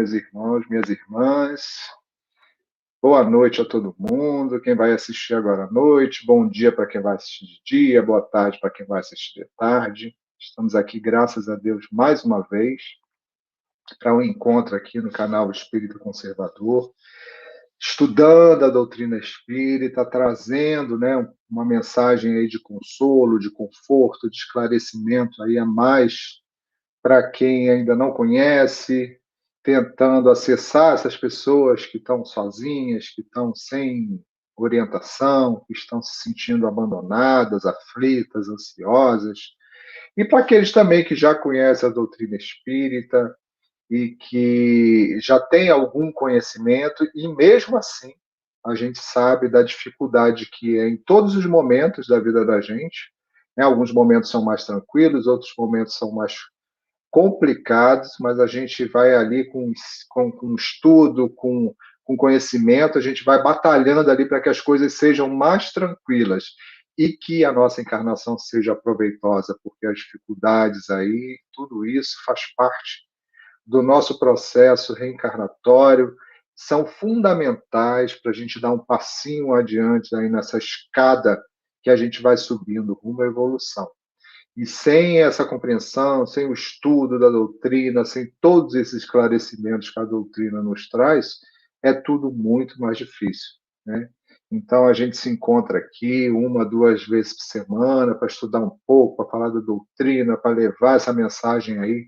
meus irmãos, minhas irmãs. Boa noite a todo mundo. Quem vai assistir agora à noite, bom dia para quem vai assistir de dia, boa tarde para quem vai assistir de tarde. Estamos aqui, graças a Deus, mais uma vez, para um encontro aqui no canal Espírito Conservador, estudando a doutrina espírita, trazendo, né, uma mensagem aí de consolo, de conforto, de esclarecimento aí a mais para quem ainda não conhece, tentando acessar essas pessoas que estão sozinhas, que estão sem orientação, que estão se sentindo abandonadas, aflitas, ansiosas. E para aqueles também que já conhecem a doutrina espírita e que já têm algum conhecimento, e mesmo assim a gente sabe da dificuldade que é em todos os momentos da vida da gente. Né? Alguns momentos são mais tranquilos, outros momentos são mais complicados, mas a gente vai ali com estudo, com conhecimento, a gente vai batalhando ali para que as coisas sejam mais tranquilas e que a nossa encarnação seja proveitosa, porque as dificuldades aí, tudo isso faz parte do nosso processo reencarnatório, são fundamentais para a gente dar um passinho adiante aí nessa escada que a gente vai subindo rumo à evolução. E sem essa compreensão, sem o estudo da doutrina, sem todos esses esclarecimentos que a doutrina nos traz, é tudo muito mais difícil, né? Então, a gente se encontra aqui uma, duas vezes por semana para estudar um pouco, para falar da doutrina, para levar essa mensagem aí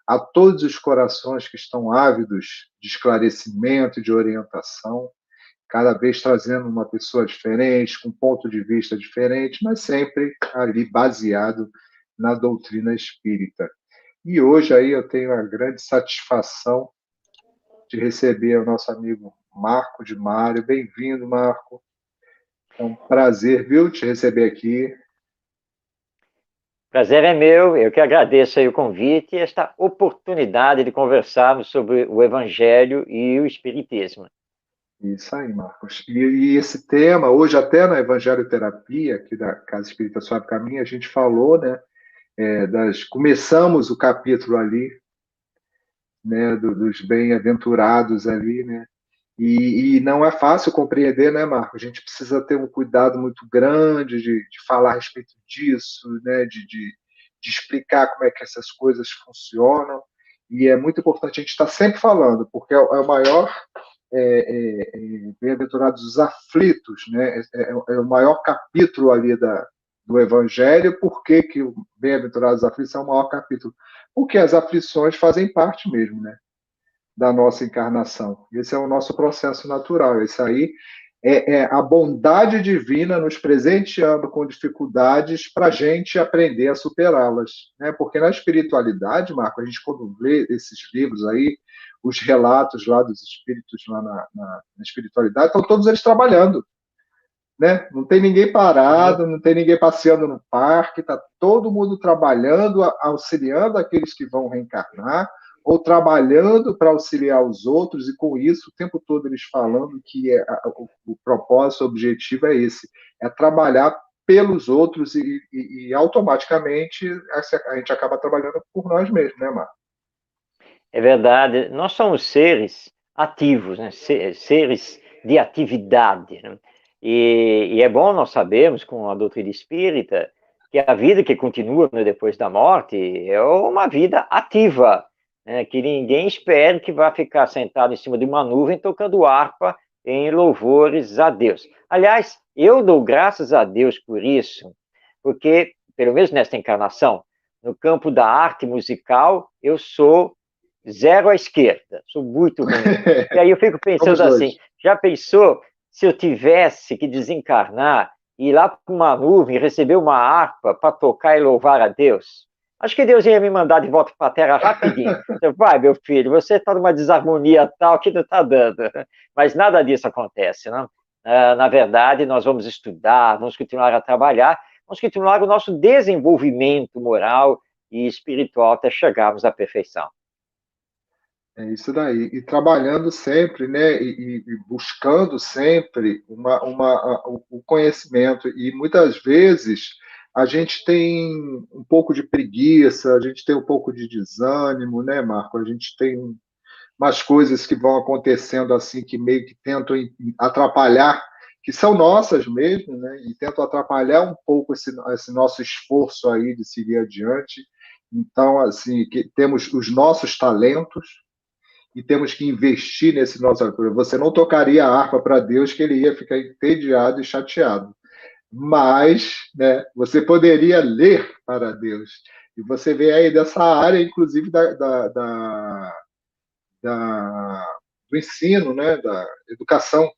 a todos os corações que estão ávidos de esclarecimento e de orientação, cada vez trazendo uma pessoa diferente, com um ponto de vista diferente, mas sempre ali baseado na doutrina espírita. E hoje aí eu tenho a grande satisfação de receber o nosso amigo Marco de Mário. Bem-vindo, Marco. É um prazer, viu, te receber aqui. Prazer é meu, eu que agradeço aí o convite e esta oportunidade de conversarmos sobre o Evangelho e o Espiritismo. Isso aí, Marcos. E esse tema, hoje até na Evangelioterapia, aqui da Casa Espírita Suave Caminho, a gente falou, né, começamos o capítulo ali, né, dos bem-aventurados ali, né, e não é fácil compreender, né, Marco? A gente precisa ter um cuidado muito grande de falar a respeito disso, né, de explicar como é que essas coisas funcionam, e é muito importante a gente estar sempre falando, porque é o maior bem-aventurados os aflitos, né? É o maior capítulo ali do Evangelho. Por que, que o bem-aventurados aflitos é o maior capítulo? Porque as aflições fazem parte mesmo, né, da nossa encarnação. Esse é o nosso processo natural. Isso aí é a bondade divina nos presenteando com dificuldades para a gente aprender a superá-las. Né? Porque na espiritualidade, Marco, a gente quando lê esses livros aí, os relatos lá dos espíritos lá na espiritualidade, estão todos eles trabalhando. Né? Não tem ninguém parado, não tem ninguém passeando no parque, está todo mundo trabalhando, auxiliando aqueles que vão reencarnar, ou trabalhando para auxiliar os outros, e com isso, o tempo todo eles falando que o propósito, o objetivo é esse, é trabalhar pelos outros e automaticamente a gente acaba trabalhando por nós mesmos, né, Marco? É verdade, nós somos seres ativos, né? Seres de atividade. Né? E é bom nós sabermos, com a doutrina espírita, que a vida que continua, né, depois da morte é uma vida ativa, né? Que ninguém espere que vá ficar sentado em cima de uma nuvem tocando harpa em louvores a Deus. Aliás, eu dou graças a Deus por isso, porque, pelo menos nesta encarnação, no campo da arte musical, eu sou zero à esquerda, sou muito ruim. E aí eu fico pensando assim, já pensou se eu tivesse que desencarnar e ir lá para uma nuvem receber uma harpa para tocar e louvar a Deus? Acho que Deus ia me mandar de volta para a Terra rapidinho. Vai, meu filho, você está numa desarmonia tal que não está dando. Mas nada disso acontece, não? Na verdade, nós vamos estudar, vamos continuar a trabalhar, vamos continuar o nosso desenvolvimento moral e espiritual até chegarmos à perfeição. É isso daí. E trabalhando sempre, né? E buscando sempre o conhecimento. E muitas vezes a gente tem um pouco de preguiça, a gente tem um pouco de desânimo, né, Marco? A gente tem umas coisas que vão acontecendo assim, que meio que tentam atrapalhar, que são nossas mesmo, né? E tentam atrapalhar um pouco esse nosso esforço aí de seguir adiante. Então, assim, que temos os nossos talentos e temos que investir nesse nosso. Você não tocaria a harpa para Deus, que ele ia ficar entediado e chateado. Mas, né, você poderia ler para Deus. E você vê aí dessa área, inclusive, do ensino, né, da educação.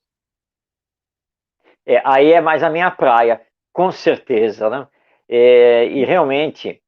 Aí é mais a minha praia, com certeza, né? E realmente,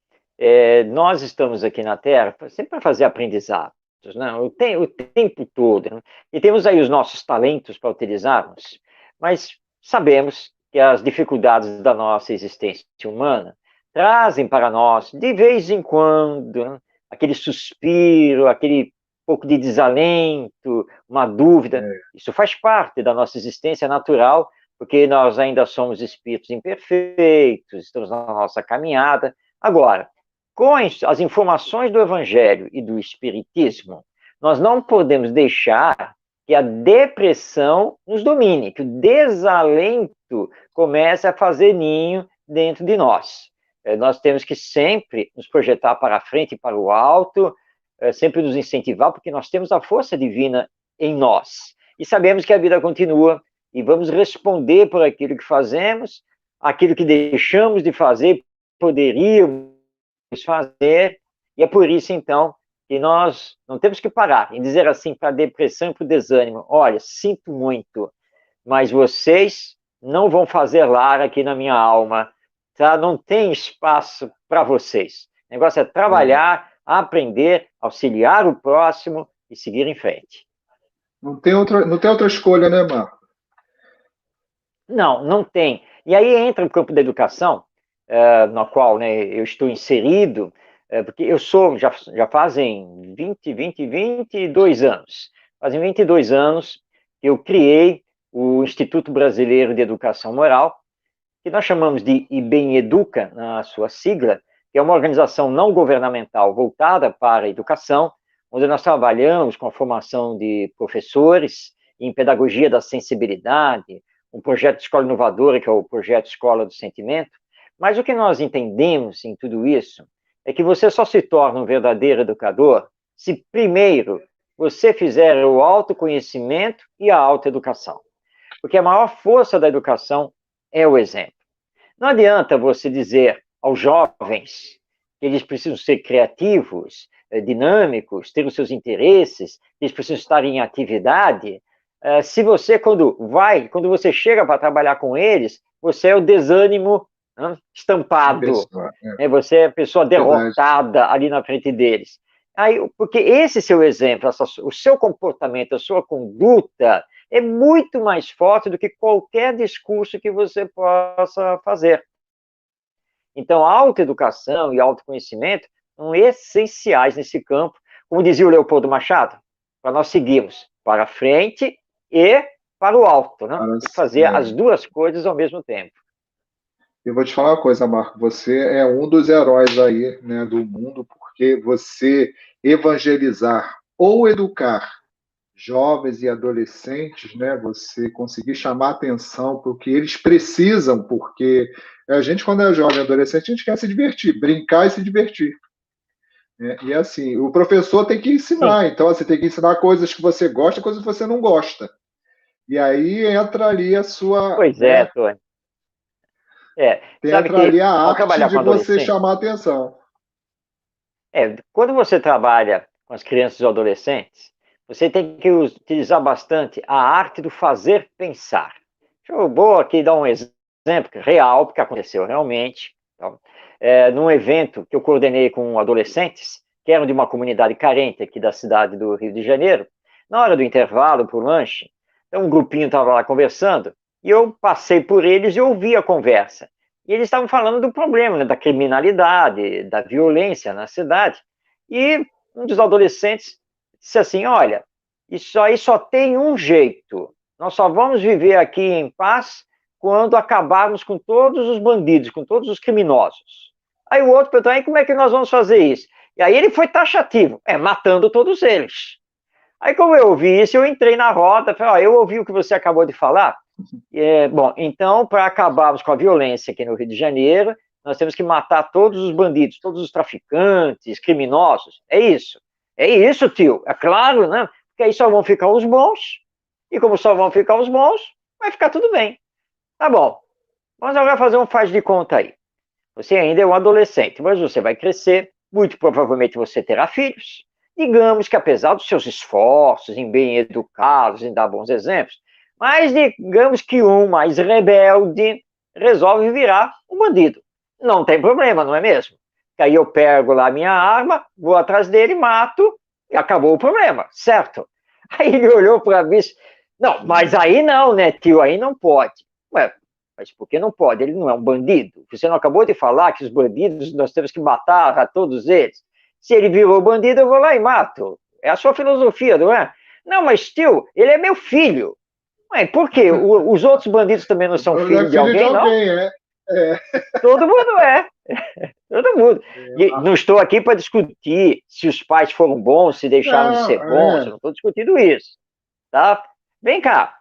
nós estamos aqui na Terra sempre para fazer aprendizados, né? O tempo todo, né? E temos aí os nossos talentos para utilizarmos, mas sabemos que as dificuldades da nossa existência humana trazem para nós, de vez em quando, né, aquele suspiro, aquele pouco de desalento, uma dúvida. Isso faz parte da nossa existência natural, porque nós ainda somos espíritos imperfeitos, estamos na nossa caminhada. Agora, com as informações do Evangelho e do Espiritismo, nós não podemos deixar que a depressão nos domine, que o desalento comece a fazer ninho dentro de nós. Nós temos que sempre nos projetar para a frente e para o alto, sempre nos incentivar, porque nós temos a força divina em nós. E sabemos que a vida continua, e vamos responder por aquilo que fazemos, aquilo que deixamos de fazer, poderíamos fazer, e é por isso, então, que nós não temos que parar em dizer assim para a depressão e para o desânimo: olha, sinto muito, mas vocês não vão fazer lar aqui na minha alma, tá? Não tem espaço para vocês. O negócio é trabalhar, aprender, auxiliar o próximo e seguir em frente. Não tem outra escolha, né, Marco? Não, não tem. E aí entra o campo da educação, no qual, né, eu estou inserido, porque eu sou, já fazem 22 anos. Fazem 22 anos que eu criei o Instituto Brasileiro de Educação Moral, que nós chamamos de IBEM Educa, na sua sigla, que é uma organização não governamental voltada para a educação, onde nós trabalhamos com a formação de professores em pedagogia da sensibilidade, um projeto de escola inovadora, que é o projeto Escola do Sentimento. Mas o que nós entendemos em tudo isso é que você só se torna um verdadeiro educador se primeiro você fizer o autoconhecimento e a autoeducação. Porque a maior força da educação é o exemplo. Não adianta você dizer aos jovens que eles precisam ser criativos, dinâmicos, ter os seus interesses, eles precisam estar em atividade, se você, quando você chega para trabalhar com eles, você é o desânimo, né, estampado, você é a pessoa derrotada ali na frente deles. Aí, porque esse seu exemplo, o seu comportamento, a sua conduta é muito mais forte do que qualquer discurso que você possa fazer. Então, a autoeducação e autoconhecimento são essenciais nesse campo, como dizia o Leopoldo Machado, para nós seguirmos para frente e para o alto, né? Tem que fazer as duas coisas ao mesmo tempo. Eu vou te falar uma coisa, Marco, você é um dos heróis aí, né, do mundo, porque você evangelizar ou educar jovens e adolescentes, né, você conseguir chamar atenção para o que eles precisam, porque a gente, quando é jovem e adolescente, a gente quer se divertir, brincar e se divertir. E assim, o professor tem que ensinar, então você tem que ensinar coisas que você gosta e coisas que você não gosta. E aí entra ali a sua. Pois é, Tony. Sabe entra ali a arte de você chamar a atenção. Quando você trabalha com as crianças e adolescentes, você tem que utilizar bastante a arte do fazer pensar. Eu vou aqui dar um exemplo real, porque aconteceu realmente. Então, num evento que eu coordenei com adolescentes, que eram de uma comunidade carente aqui da cidade do Rio de Janeiro, na hora do intervalo, para o lanche, então um grupinho estava lá conversando, e eu passei por eles e ouvi a conversa. E eles estavam falando do problema, né, da criminalidade, da violência na cidade. E um dos adolescentes disse assim: olha, isso aí só tem um jeito. Nós só vamos viver aqui em paz quando acabarmos com todos os bandidos, com todos os criminosos. Aí o outro perguntou: aí como é que nós vamos fazer isso? E aí ele foi taxativo: matando todos eles. Aí, como eu ouvi isso, eu entrei na roda, falei, ó, eu ouvi o que você acabou de falar. Bom, então, para acabarmos com a violência aqui no Rio de Janeiro, nós temos que matar todos os bandidos, todos os traficantes, criminosos. É isso. É isso, tio. É claro, né? Porque aí só vão ficar os bons, e como só vão ficar os bons, vai ficar tudo bem. Tá bom. Vamos agora fazer um faz de conta aí. Você ainda é um adolescente, mas você vai crescer, muito provavelmente você terá filhos. Digamos que apesar dos seus esforços em bem educá-los, em dar bons exemplos, mas digamos que um mais rebelde resolve virar um bandido. Não tem problema, não é mesmo? Aí eu pego lá a minha arma, vou atrás dele, mato e acabou o problema, certo? Aí ele olhou para mim e disse, não, mas aí não, né, tio, aí não pode. Ué, mas por que não pode? Ele não é um bandido. Você não acabou de falar que os bandidos nós temos que matar a todos eles? Se ele virou bandido, eu vou lá e mato. É a sua filosofia, não é? Não, mas tio, ele é meu filho. Ué, por quê? Os outros bandidos também não são filhos de alguém, não? É. Todo mundo é. Todo mundo. E não estou aqui para discutir se os pais foram bons, se deixaram de ser bons. Eu não estou discutindo isso. Tá? Vem cá.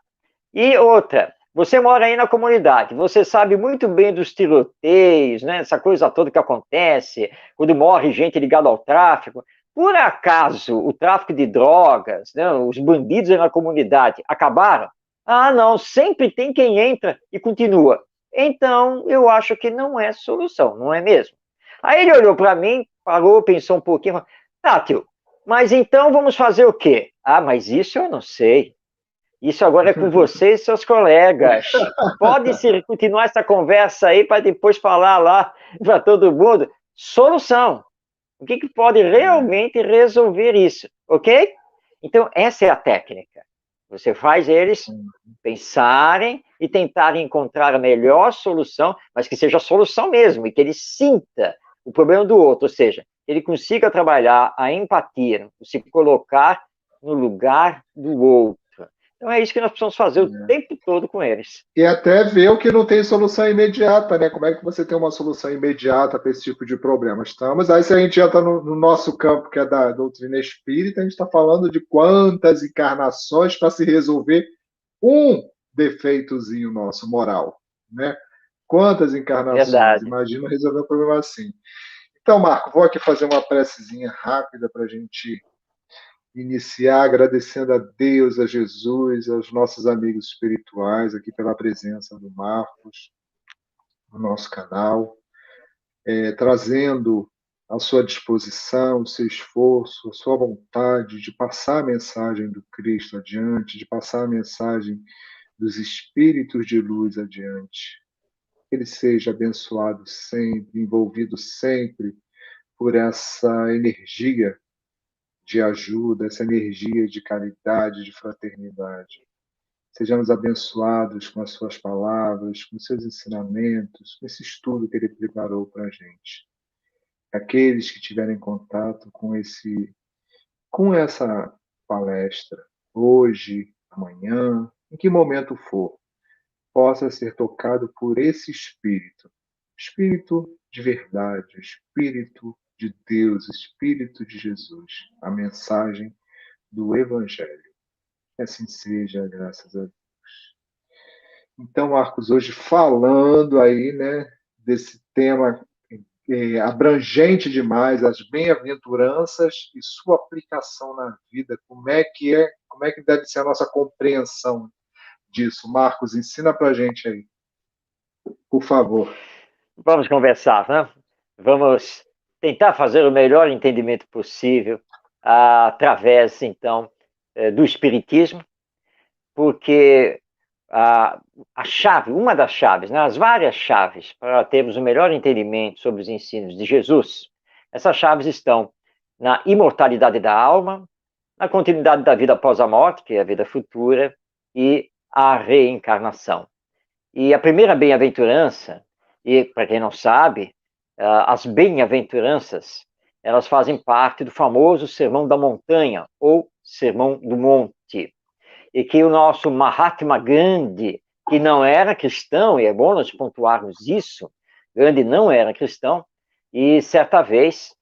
E outra, você mora aí na comunidade, você sabe muito bem dos tiroteios, né? Essa coisa toda que acontece, quando morre gente ligada ao tráfico. Por acaso o tráfico de drogas, né, os bandidos aí na comunidade acabaram? Ah, não, sempre tem quem entra e continua. Então, eu acho que não é solução, não é mesmo? Aí ele olhou para mim, parou, pensou um pouquinho, falou, tá, tio, mas então vamos fazer o quê? Ah, mas isso eu não sei. Isso agora é com você e seus colegas. Pode-se continuar essa conversa aí para depois falar lá para todo mundo. Solução. O que pode realmente resolver isso, ok? Então, essa é a técnica. Você faz eles pensarem e tentarem encontrar a melhor solução, mas que seja a solução mesmo, e que ele sinta o problema do outro, ou seja, que ele consiga trabalhar a empatia, se colocar no lugar do outro. Então é isso que nós precisamos fazer o tempo todo com eles. E até ver o que não tem solução imediata, né? Como é que você tem uma solução imediata para esse tipo de problema? Aí se a gente já está no nosso campo, que é da doutrina espírita, a gente está falando de quantas encarnações para se resolver um defeitozinho nosso, moral, né? Quantas encarnações? Verdade. Imagina resolver um problema assim. Então, Marco, vou aqui fazer uma precezinha rápida para a gente iniciar agradecendo a Deus, a Jesus, aos nossos amigos espirituais aqui pela presença do Marcos no nosso canal, trazendo à sua disposição, o seu esforço, a sua vontade de passar a mensagem do Cristo adiante, de passar a mensagem dos espíritos de luz adiante. Que ele seja abençoado sempre, envolvido sempre por essa energia de ajuda, essa energia de caridade, de fraternidade. Sejamos abençoados com as suas palavras, com os seus ensinamentos, com esse estudo que ele preparou para a gente. Aqueles que tiverem contato com essa palestra, hoje, amanhã, em que momento for, possa ser tocado por esse espírito de verdade, espírito de Deus, espírito de Jesus, a mensagem do Evangelho. Que assim seja, graças a Deus. Então, Marcos, hoje falando aí, né, desse tema abrangente demais, as bem-aventuranças e sua aplicação na vida, como é que deve ser a nossa compreensão disso? Marcos, ensina para a gente aí, por favor. Vamos conversar, né? Vamos tentar fazer o melhor entendimento possível através, então, do Espiritismo, porque a chave, uma das chaves, né, as várias chaves para termos o melhor entendimento sobre os ensinos de Jesus, essas chaves estão na imortalidade da alma, na continuidade da vida após a morte, que é a vida futura, e a reencarnação. E a primeira bem-aventurança, e para quem não sabe, as bem-aventuranças, elas fazem parte do famoso Sermão da Montanha, ou Sermão do Monte, e que o nosso Mahatma Gandhi, que não era cristão, e é bom nós pontuarmos isso, Gandhi não era cristão, e certa vez,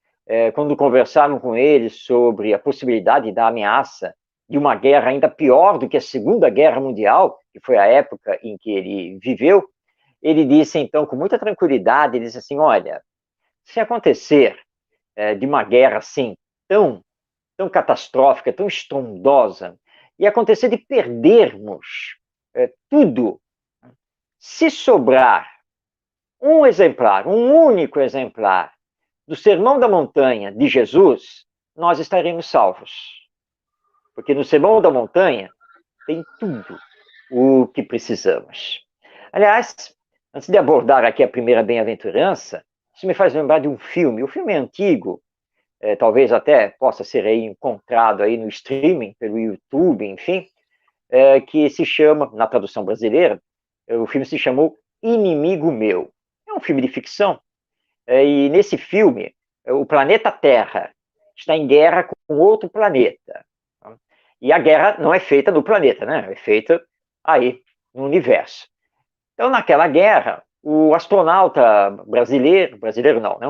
quando conversaram com ele sobre a possibilidade da ameaça de uma guerra ainda pior do que a Segunda Guerra Mundial, que foi a época em que ele viveu, ele disse, então, com muita tranquilidade, ele disse assim, olha, se acontecer de uma guerra assim, tão catastrófica, tão estrondosa, e acontecer de perdermos tudo, se sobrar um exemplar, um único exemplar do Sermão da Montanha de Jesus, nós estaremos salvos. Porque no Sermão da Montanha tem tudo o que precisamos. Aliás, antes de abordar aqui a primeira bem-aventurança, isso me faz lembrar de um filme. O filme é antigo, talvez até possa ser aí encontrado aí no streaming, pelo YouTube, enfim, que se chama, na tradução brasileira, o filme se chamou Inimigo Meu. É um filme de ficção, e nesse filme, o planeta Terra está em guerra com outro planeta. E a guerra não é feita no planeta, né? É feita aí, no universo. Então, naquela guerra, o astronauta brasileiro não, né?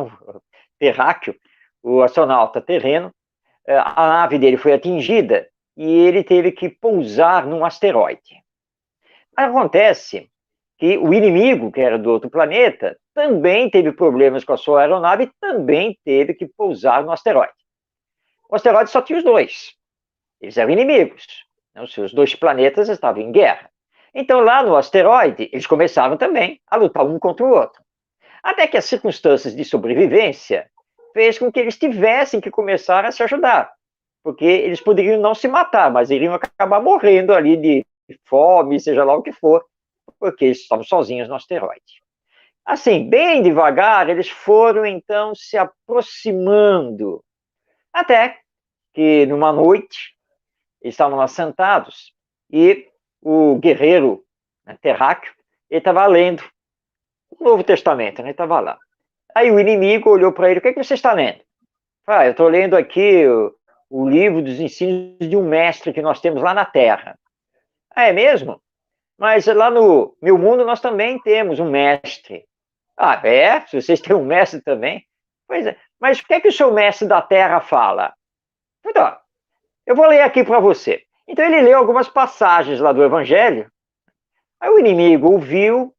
Terráqueo, o astronauta terreno, a nave dele foi atingida e ele teve que pousar num asteroide. Acontece que o inimigo, que era do outro planeta, também teve problemas com a sua aeronave e também teve que pousar no asteroide. O asteroide só tinha os dois. Eles eram inimigos. Os seus dois planetas estavam em guerra. Então, lá no asteroide, eles começaram também a lutar um contra o outro. Até que as circunstâncias de sobrevivência fez com que eles tivessem que começar a se ajudar. Porque eles poderiam não se matar, mas iriam acabar morrendo ali de fome, seja lá o que for, porque eles estavam sozinhos no asteroide. Assim, bem devagar, eles foram então se aproximando, até que numa noite, eles estavam lá sentados e o guerreiro, né, terráqueo, ele estava lendo o Novo Testamento, né, ele estava lá. Aí o inimigo olhou para ele, o que, é que você está lendo? Eu estou lendo aqui o livro dos ensinos de um mestre que nós temos lá na Terra. É mesmo? Mas lá no meu mundo nós também temos um mestre. É? Se vocês têm um mestre também? Pois é. Mas o que é que o seu mestre da Terra fala? Então, eu vou ler aqui para você. Então ele leu algumas passagens lá do Evangelho. Aí o inimigo ouviu,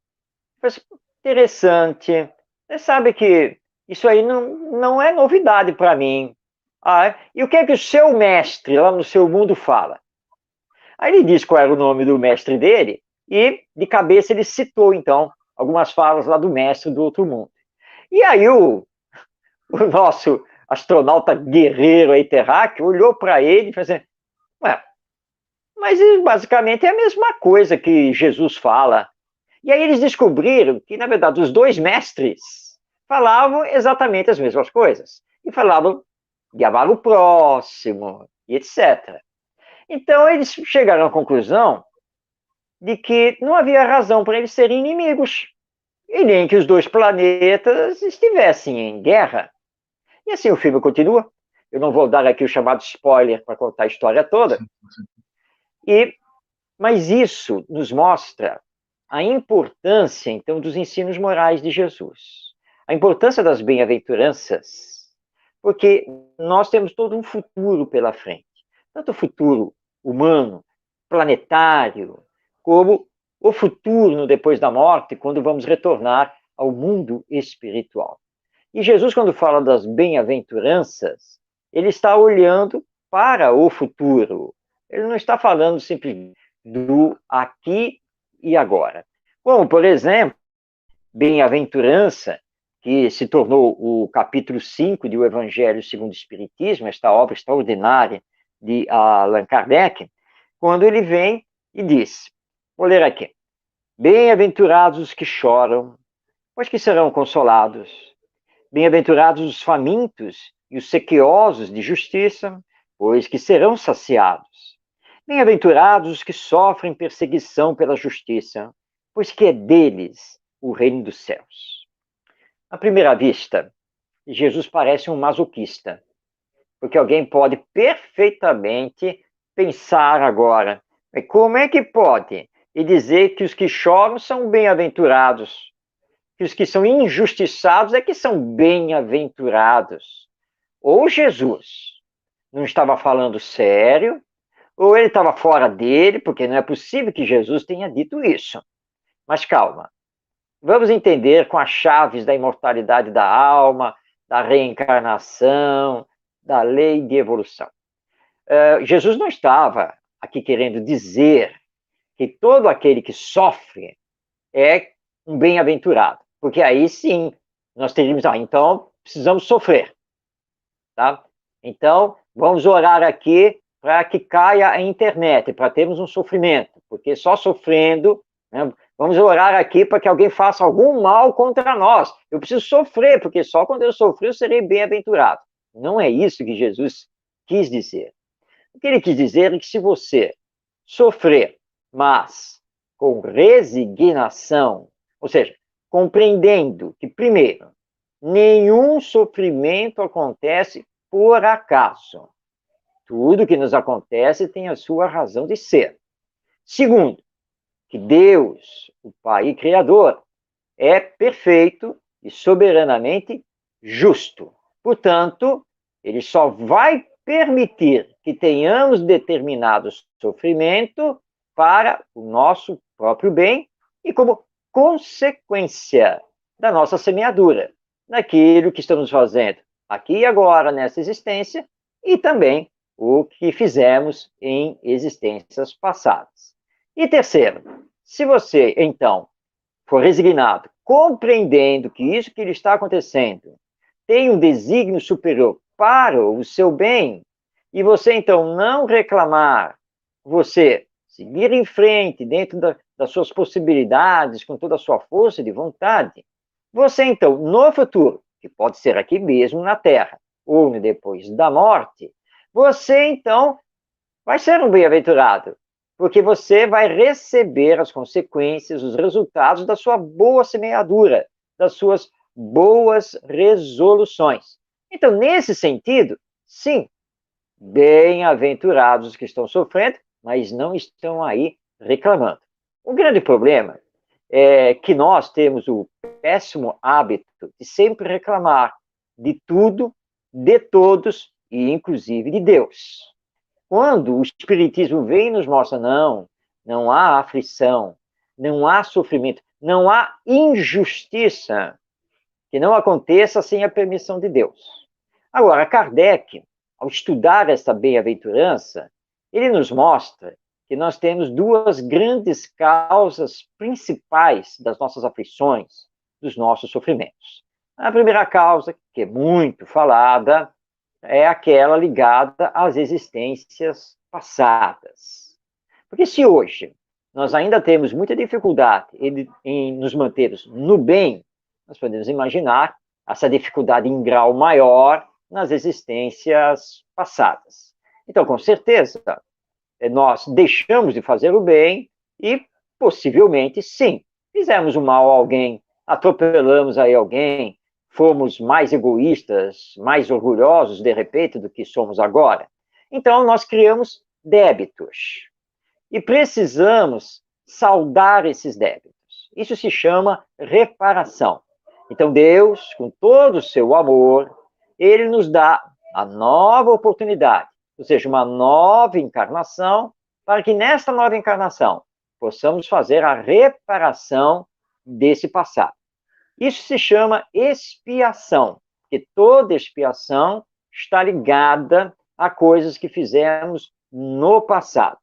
pensou, interessante. Você sabe que isso aí não é novidade para mim. E o que é que o seu mestre lá no seu mundo fala? Aí ele disse qual era o nome do mestre dele e de cabeça ele citou então algumas falas lá do mestre do outro mundo. E aí o nosso astronauta guerreiro aí terráqueo olhou para ele e falou assim, mas basicamente é a mesma coisa que Jesus fala. E aí eles descobriram que, na verdade, os dois mestres falavam exatamente as mesmas coisas. E falavam de amar o próximo, e etc. Então eles chegaram à conclusão de que não havia razão para eles serem inimigos. E nem que os dois planetas estivessem em guerra. E assim o filme continua. Eu não vou dar aqui o chamado spoiler para contar a história toda. Mas isso nos mostra a importância, então, dos ensinos morais de Jesus. A importância das bem-aventuranças, porque nós temos todo um futuro pela frente. Tanto o futuro humano, planetário, como o futuro depois da morte, quando vamos retornar ao mundo espiritual. E Jesus, quando fala das bem-aventuranças, ele está olhando para o futuro. Ele não está falando simplesmente do aqui e agora. Como, por exemplo, bem-aventurança, que se tornou o capítulo 5 do Evangelho segundo o Espiritismo, esta obra extraordinária de Allan Kardec, quando ele vem e diz, vou ler aqui, bem-aventurados os que choram, pois que serão consolados, bem-aventurados os famintos e os sequiosos de justiça, pois que serão saciados, bem-aventurados os que sofrem perseguição pela justiça, pois que é deles o reino dos céus. À primeira vista, Jesus parece um masoquista, porque alguém pode perfeitamente pensar agora, mas como é que pode e dizer que os que choram são bem-aventurados, que os que são injustiçados é que são bem-aventurados? Ou Jesus não estava falando sério, ou ele estava fora dele, porque não é possível que Jesus tenha dito isso. Mas calma, vamos entender com as chaves da imortalidade da alma, da reencarnação, da lei de evolução. Jesus não estava aqui querendo dizer que todo aquele que sofre é um bem-aventurado, porque aí sim nós teríamos, então precisamos sofrer, tá? Então vamos orar aqui para que caia a internet, para termos um sofrimento, porque só sofrendo, né, vamos orar aqui para que alguém faça algum mal contra nós. Eu preciso sofrer, porque só quando eu sofrer eu serei bem-aventurado. Não é isso que Jesus quis dizer. O que ele quis dizer é que se você sofrer, mas com resignação, ou seja, compreendendo que, primeiro, nenhum sofrimento acontece por acaso. Tudo que nos acontece tem a sua razão de ser. Segundo, que Deus, o Pai Criador, é perfeito e soberanamente justo. Portanto, ele só vai permitir que tenhamos determinado sofrimento para o nosso próprio bem e como consequência da nossa semeadura, daquilo que estamos fazendo aqui e agora nessa existência e também o que fizemos em existências passadas. E terceiro, se você, então, for resignado, compreendendo que isso que lhe está acontecendo tem um desígnio superior para o seu bem, e você, então, não reclamar, você seguir em frente dentro das suas possibilidades, com toda a sua força de vontade, você, então, no futuro, que pode ser aqui mesmo na Terra, ou depois da morte, você, então, vai ser um bem-aventurado, porque você vai receber as consequências, os resultados da sua boa semeadura, das suas boas resoluções. Então, nesse sentido, sim, bem-aventurados os que estão sofrendo, mas não estão aí reclamando. O grande problema é que nós temos o péssimo hábito de sempre reclamar de tudo, de todos e inclusive de Deus. Quando o Espiritismo vem e nos mostra, não há aflição, não há sofrimento, não há injustiça que não aconteça sem a permissão de Deus. Agora, Kardec, ao estudar essa bem-aventurança, ele nos mostra que nós temos duas grandes causas principais das nossas aflições, dos nossos sofrimentos. A primeira causa, que é muito falada, é aquela ligada às existências passadas. Porque se hoje nós ainda temos muita dificuldade em nos mantermos no bem, nós podemos imaginar essa dificuldade em grau maior nas existências passadas. Então, com certeza, nós deixamos de fazer o bem e, possivelmente, sim, fizemos o mal a alguém, atropelamos aí alguém, fomos mais egoístas, mais orgulhosos, de repente, do que somos agora. Então, nós criamos débitos. E precisamos saldar esses débitos. Isso se chama reparação. Então, Deus, com todo o seu amor, ele nos dá a nova oportunidade, ou seja, uma nova encarnação, para que nesta nova encarnação possamos fazer a reparação desse passado. Isso se chama expiação, porque toda expiação está ligada a coisas que fizemos no passado.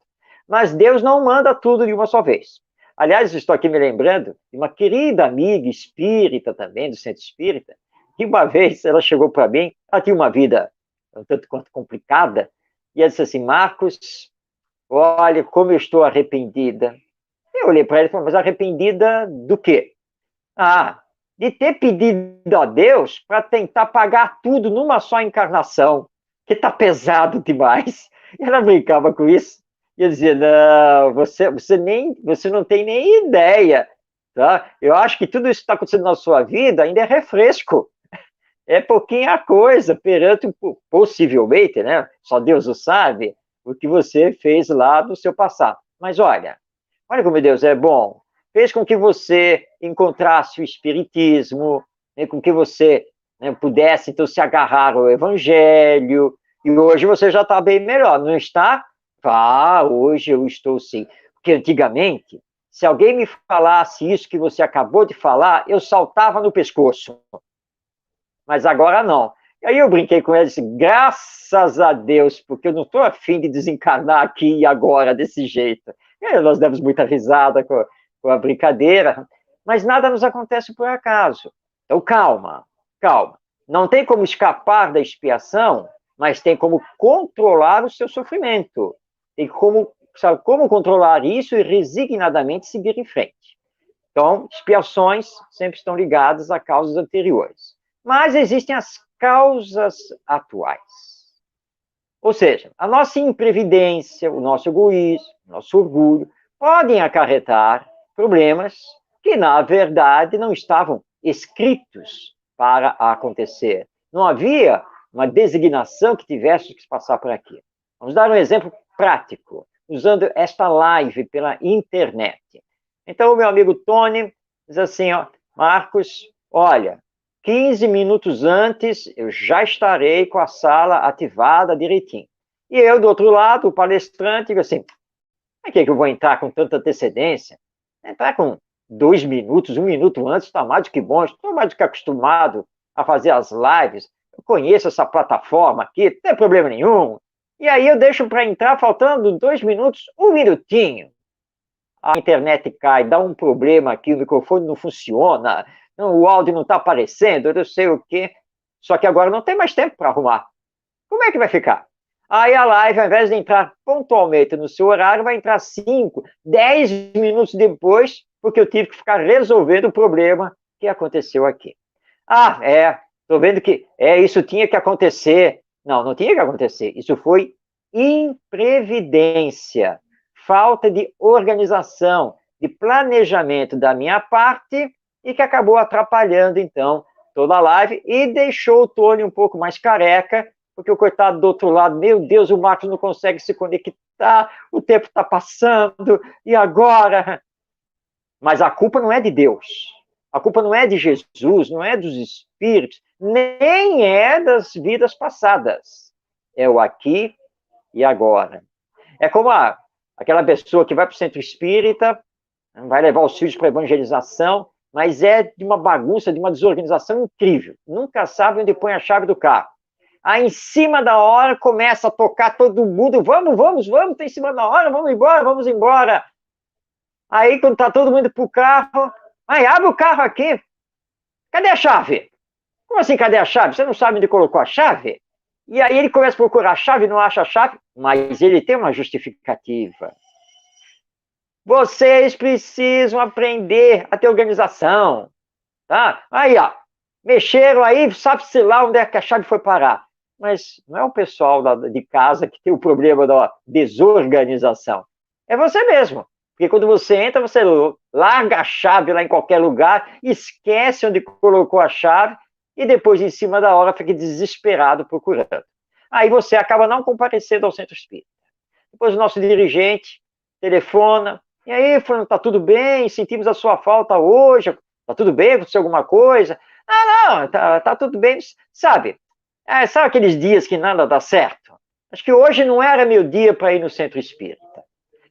Mas Deus não manda tudo de uma só vez. Aliás, estou aqui me lembrando de uma querida amiga espírita também, do centro espírita, que uma vez ela chegou para mim, ela tinha uma vida um tanto quanto complicada, e ela disse assim, Marcos, olha como eu estou arrependida. Eu olhei para ela e falei, mas arrependida do quê? Ah, de ter pedido a Deus para tentar pagar tudo numa só encarnação, que está pesado demais. E ela brincava com isso. E eu dizia, não, você não tem nem ideia. Tá? Eu acho que tudo isso que está acontecendo na sua vida ainda é refresco. É pouquinha coisa perante, possivelmente, né? Só Deus o sabe, o que você fez lá no seu passado. Mas olha como Deus é bom. Fez com que você encontrasse o Espiritismo, né, com que você, né, pudesse, então, se agarrar ao Evangelho, e hoje você já está bem melhor, não está? Ah, hoje eu estou sim. Porque antigamente, se alguém me falasse isso que você acabou de falar, eu saltava no pescoço. Mas agora não. E aí eu brinquei com ele e disse, graças a Deus, porque eu não estou afim de desencarnar aqui e agora desse jeito. E aí nós demos muita risada com a brincadeira, mas nada nos acontece por acaso. Então calma, calma. Não tem como escapar da expiação, mas tem como controlar o seu sofrimento. Tem como, sabe, como controlar isso e resignadamente seguir em frente. Então, expiações sempre estão ligadas a causas anteriores. Mas existem as causas atuais. Ou seja, a nossa imprevidência, o nosso egoísmo, o nosso orgulho, podem acarretar problemas que, na verdade, não estavam escritos para acontecer. Não havia uma designação que tivesse que passar por aqui. Vamos dar um exemplo prático, usando esta live pela internet. Então, o meu amigo Tony diz assim, ó, Marcos, olha, 15 minutos antes eu já estarei com a sala ativada direitinho. E eu, do outro lado, o palestrante, digo assim, por que eu vou entrar com tanta antecedência? Entrar com 2 minutos, 1 minuto antes, está mais do que bom, estou mais do que acostumado a fazer as lives, eu conheço essa plataforma aqui, não tem problema nenhum. E aí eu deixo para entrar faltando 2 minutos, 1 minutinho. A internet cai, dá um problema aqui, o microfone não funciona, não, o áudio não está aparecendo, eu não sei o quê. Só que agora não tem mais tempo para arrumar. Como é que vai ficar? Aí a live, ao invés de entrar pontualmente no seu horário, vai entrar 5, 10 minutos depois, porque eu tive que ficar resolvendo o problema que aconteceu aqui. Ah, estou vendo que isso tinha que acontecer. Não, não tinha que acontecer. Isso foi imprevidência, falta de organização, de planejamento da minha parte e que acabou atrapalhando, então, toda a live e deixou o Tony um pouco mais careca, porque o coitado do outro lado, meu Deus, o Marcos não consegue se conectar, o tempo está passando, e agora? Mas a culpa não é de Deus, a culpa não é de Jesus, não é dos espíritos, nem é das vidas passadas. É o aqui e agora. É como aquela pessoa que vai para o centro espírita, vai levar os filhos para evangelização, mas é de uma bagunça, de uma desorganização incrível. Nunca sabe onde põe a chave do carro. Aí, em cima da hora, começa a tocar todo mundo. Vamos, está em cima da hora, vamos embora. Aí, quando está todo mundo para o carro, aí abre o carro aqui. Cadê a chave? Como assim, cadê a chave? Você não sabe onde colocou a chave? E aí ele começa a procurar a chave, não acha a chave, mas ele tem uma justificativa. Vocês precisam aprender a ter organização, tá? Aí, ó, mexeram aí, sabe-se lá onde é que a chave foi parar. Mas não é o pessoal de casa que tem o problema da desorganização. É você mesmo. Porque quando você entra, você larga a chave lá em qualquer lugar, esquece onde colocou a chave e depois, em cima da hora, fica desesperado procurando. Aí você acaba não comparecendo ao centro espírita. Depois o nosso dirigente telefona, e aí, Fernando, tá tudo bem? Sentimos a sua falta hoje, tá tudo bem? Aconteceu alguma coisa? Ah, não, tá tudo bem. Sabe aqueles dias que nada dá certo? Acho que hoje não era meu dia para ir no centro espírita.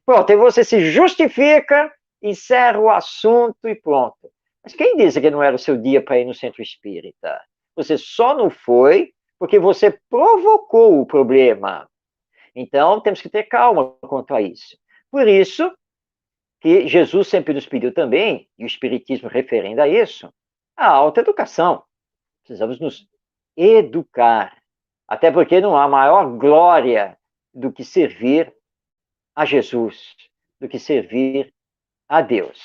Pronto, aí você se justifica, encerra o assunto e pronto. Mas quem disse que não era o seu dia para ir no centro espírita? Você só não foi porque você provocou o problema. Então, temos que ter calma quanto a isso. Por isso que Jesus sempre nos pediu também, e o Espiritismo referenda a isso, a autoeducação. Precisamos nos educar. Até porque não há maior glória do que servir a Jesus, do que servir a Deus.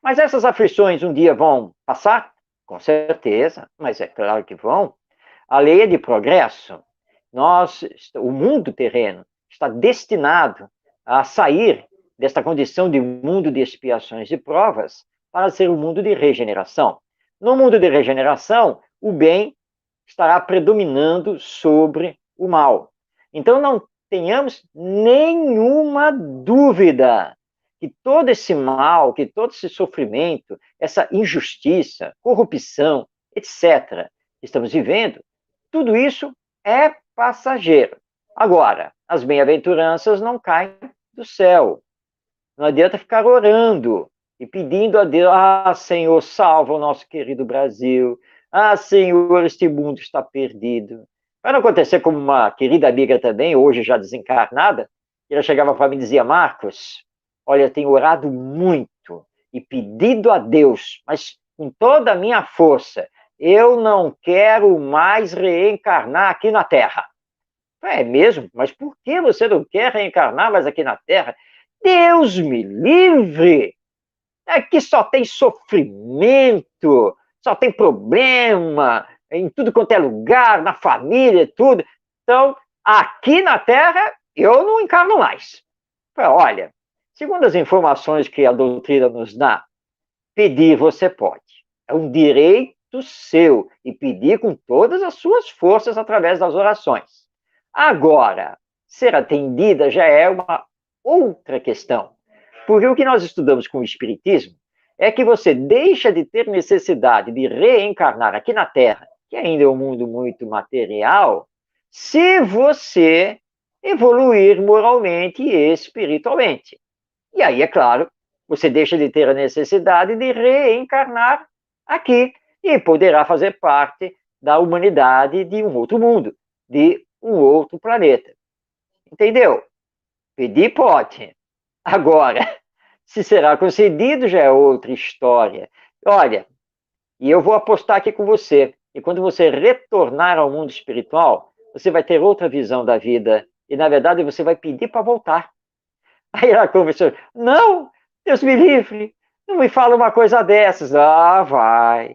Mas essas aflições um dia vão passar? Com certeza, mas é claro que vão. A lei é de progresso. O mundo terreno está destinado a sair desta condição de mundo de expiações e provas para ser um mundo de regeneração. No mundo de regeneração, o bem estará predominando sobre o mal. Então, não tenhamos nenhuma dúvida que todo esse mal, que todo esse sofrimento, essa injustiça, corrupção, etc., estamos vivendo, tudo isso é passageiro. Agora, as bem-aventuranças não caem do céu. Não adianta ficar orando e pedindo a Deus: ah, Senhor, salva o nosso querido Brasil. Ah, Senhor, este mundo está perdido. Para não acontecer como uma querida amiga também, hoje já desencarnada, ela chegava para mim e dizia: Marcos, olha, eu tenho orado muito e pedido a Deus, mas com toda a minha força, eu não quero mais reencarnar aqui na Terra. É mesmo? Mas por que você não quer reencarnar mais aqui na Terra? Deus me livre! Aqui só tem sofrimento, só tem problema, em tudo quanto é lugar, na família, tudo. Então, aqui na Terra, eu não encarno mais. Olha, segundo as informações que a doutrina nos dá, pedir você pode. É um direito seu e pedir com todas as suas forças através das orações. Agora, ser atendida já é uma outra questão. Porque o que nós estudamos com o Espiritismo é que você deixa de ter necessidade de reencarnar aqui na Terra, que ainda é um mundo muito material, se você evoluir moralmente e espiritualmente. E aí, é claro, você deixa de ter a necessidade de reencarnar aqui e poderá fazer parte da humanidade de um outro mundo, de um outro planeta. Entendeu? Pedir pode. Agora, se será concedido já é outra história. Olha, e eu vou apostar aqui com você, e quando você retornar ao mundo espiritual, você vai ter outra visão da vida, e na verdade você vai pedir para voltar. Aí ela conversou, não, Deus me livre, não me fala uma coisa dessas. Ah, vai,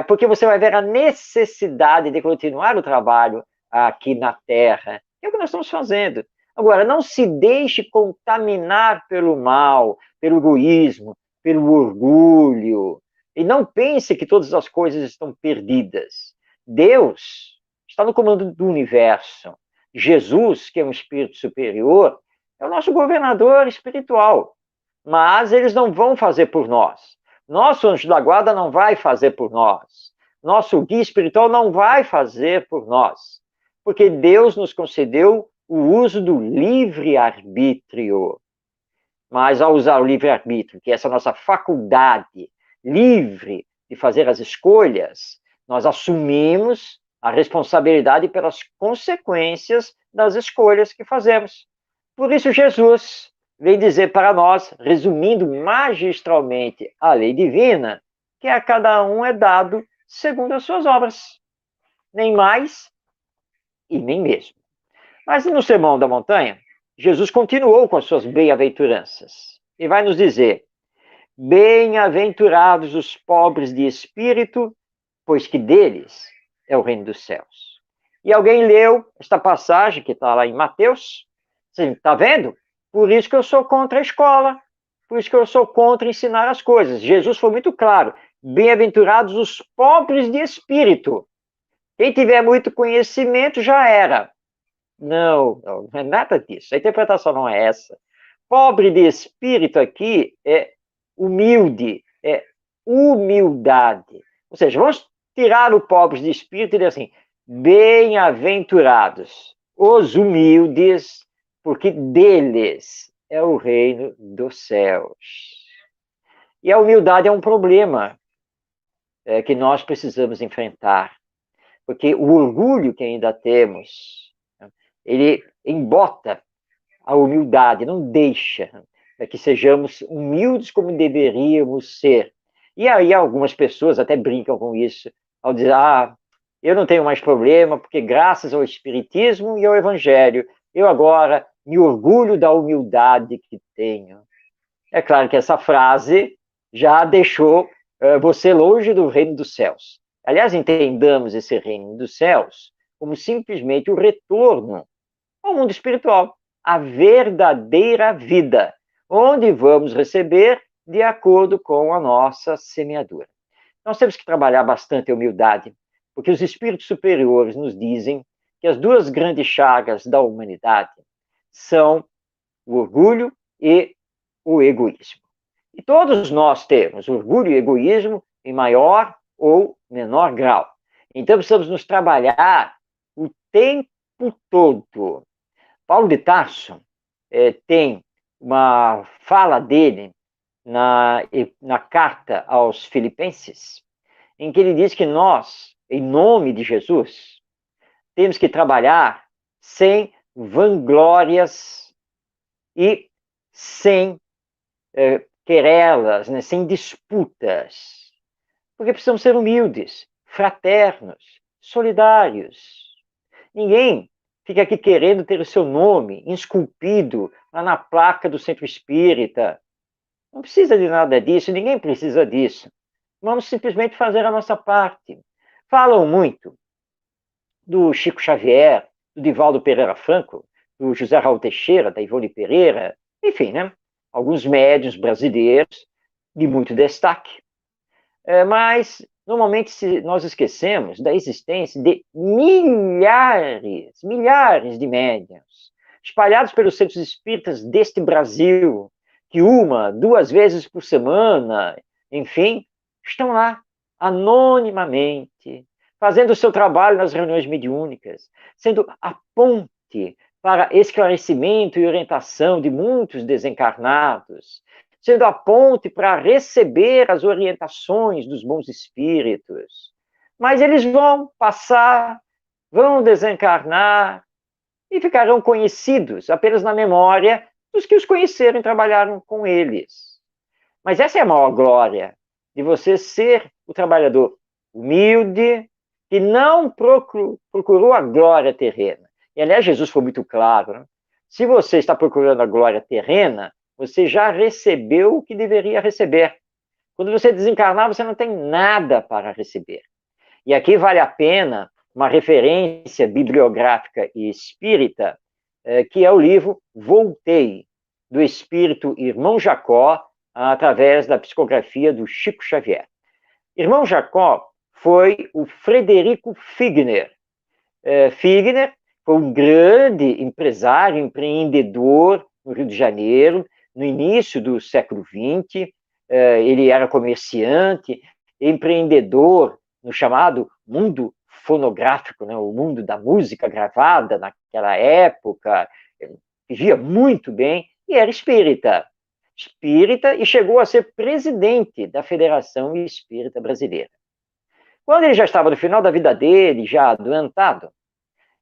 porque você vai ver a necessidade de continuar o trabalho aqui na Terra. É o que nós estamos fazendo. Agora, não se deixe contaminar pelo mal, pelo egoísmo, pelo orgulho. E não pense que todas as coisas estão perdidas. Deus está no comando do universo. Jesus, que é um espírito superior, é o nosso governador espiritual. Mas eles não vão fazer por nós. Nosso anjo da guarda não vai fazer por nós. Nosso guia espiritual não vai fazer por nós. Porque Deus nos concedeu o uso do livre-arbítrio. Mas ao usar o livre-arbítrio, que é essa nossa faculdade livre de fazer as escolhas, nós assumimos a responsabilidade pelas consequências das escolhas que fazemos. Por isso, Jesus vem dizer para nós, resumindo magistralmente a lei divina, que a cada um é dado segundo as suas obras, nem mais e nem mesmo. Mas no Sermão da Montanha, Jesus continuou com as suas bem-aventuranças e vai nos dizer: bem-aventurados os pobres de espírito, pois que deles é o reino dos céus. E alguém leu esta passagem que está lá em Mateus. Você está vendo? Por isso que eu sou contra a escola. Por isso que eu sou contra ensinar as coisas. Jesus foi muito claro. Bem-aventurados os pobres de espírito. Quem tiver muito conhecimento já era. Não é nada disso. A interpretação não é essa. Pobre de espírito aqui é humilde, é humildade. Ou seja, vamos tirar o pobre de espírito e dizer assim: bem-aventurados os humildes, porque deles é o reino dos céus. E a humildade é um problema que nós precisamos enfrentar, porque o orgulho que ainda temos, ele embota a humildade, não deixa que sejamos humildes como deveríamos ser. E aí algumas pessoas até brincam com isso, ao dizer: eu não tenho mais problema, porque graças ao Espiritismo e ao Evangelho, eu agora me orgulho da humildade que tenho. É claro que essa frase já deixou você longe do reino dos céus. Aliás, entendamos esse reino dos céus como simplesmente o retorno ao mundo espiritual, a verdadeira vida, onde vamos receber de acordo com a nossa semeadura. Nós temos que trabalhar bastante a humildade, porque os espíritos superiores nos dizem que as duas grandes chagas da humanidade são o orgulho e o egoísmo. E todos nós temos orgulho e egoísmo em maior ou menor grau. Então precisamos nos trabalhar o tempo todo. Paulo de Tarso tem uma fala dele na carta aos Filipenses, em que ele diz que nós, em nome de Jesus, temos que trabalhar sem vanglórias e sem querelas, né, sem disputas, porque precisamos ser humildes, fraternos, solidários. Ninguém fica aqui querendo ter o seu nome esculpido lá na placa do centro espírita. Não precisa de nada disso, ninguém precisa disso. Vamos simplesmente fazer a nossa parte. Falam muito do Chico Xavier, do Divaldo Pereira Franco, do José Raul Teixeira, da Ivone Pereira, enfim, né? Alguns médiuns brasileiros de muito destaque. Mas, normalmente, nós esquecemos da existência de milhares de médiuns, espalhados pelos centros espíritas deste Brasil, que 1, 2 vezes por semana, enfim, estão lá, anonimamente, fazendo o seu trabalho nas reuniões mediúnicas, sendo a ponte para esclarecimento e orientação de muitos desencarnados, sendo a ponte para receber as orientações dos bons espíritos. Mas eles vão passar, vão desencarnar e ficarão conhecidos apenas na memória dos que os conheceram e trabalharam com eles. Mas essa é a maior glória, de você ser o trabalhador humilde, que não procurou a glória terrena. E, aliás, Jesus foi muito claro, né? Se você está procurando a glória terrena, você já recebeu o que deveria receber. Quando você desencarnar, você não tem nada para receber. E aqui vale a pena uma referência bibliográfica e espírita, que é o livro Voltei, do espírito Irmão Jacó, através da psicografia do Chico Xavier. Irmão Jacó foi o Frederico Figner. Figner foi um grande empresário, empreendedor no Rio de Janeiro, no início do século XX. Ele era comerciante, empreendedor no chamado mundo fonográfico, né, o mundo da música gravada naquela época. Ele vivia muito bem e era espírita. Espírita e chegou a ser presidente da Federação Espírita Brasileira. Quando ele já estava no final da vida dele, já adoentado,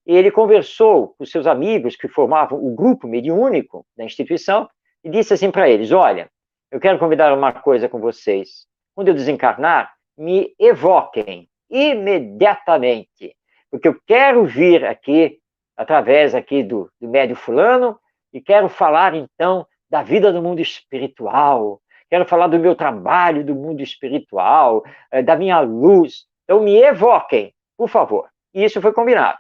ele conversou com seus amigos que formavam o grupo mediúnico da instituição e disse assim para eles: olha, eu quero convidar uma coisa com vocês. Quando eu desencarnar, me evoquem imediatamente, porque eu quero vir aqui, através aqui do médium fulano, e quero falar, então, da vida do mundo espiritual, quero falar do meu trabalho do mundo espiritual, da minha luz. Então, me evoquem, por favor. E isso foi combinado.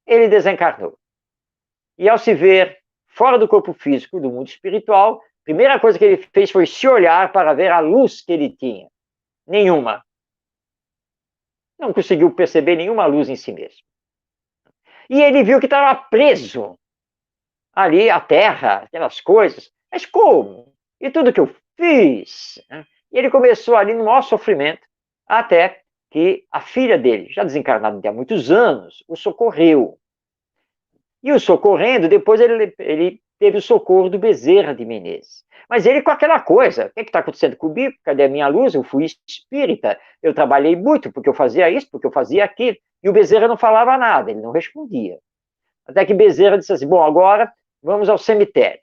Ele desencarnou. E ao se ver fora do corpo físico, do mundo espiritual, a primeira coisa que ele fez foi se olhar para ver a luz que ele tinha. Nenhuma. Não conseguiu perceber nenhuma luz em si mesmo. E ele viu que estava preso ali, a terra, aquelas coisas. Mas como? E tudo que eu fiz? E ele começou ali no maior sofrimento, até que a filha dele, já desencarnada há muitos anos, o socorreu. E o socorrendo, depois ele teve o socorro do Bezerra de Menezes. Mas ele com aquela coisa: o que está acontecendo comigo? Cadê a minha luz? Eu fui espírita, eu trabalhei muito porque eu fazia isso, porque eu fazia aquilo. E o Bezerra não falava nada, ele não respondia. Até que Bezerra disse assim: bom, agora vamos ao cemitério.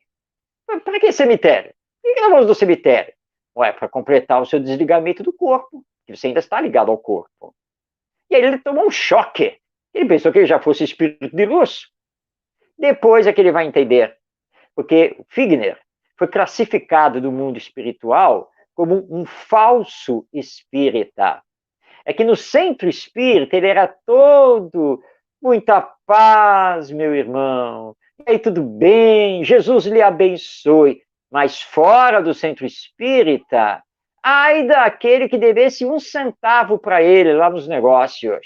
Para que cemitério? Por que nós vamos no cemitério? Ué, para completar o seu desligamento do corpo, que você ainda está ligado ao corpo. E aí ele tomou um choque. Ele pensou que ele já fosse espírito de luz. Depois é que ele vai entender. Porque Figner foi classificado do mundo espiritual como um falso espírita. É que no centro espírita ele era todo muita paz, meu irmão. E aí tudo bem, Jesus lhe abençoe. Mas fora do centro espírita, ai daquele que devesse 1 centavo para ele lá nos negócios.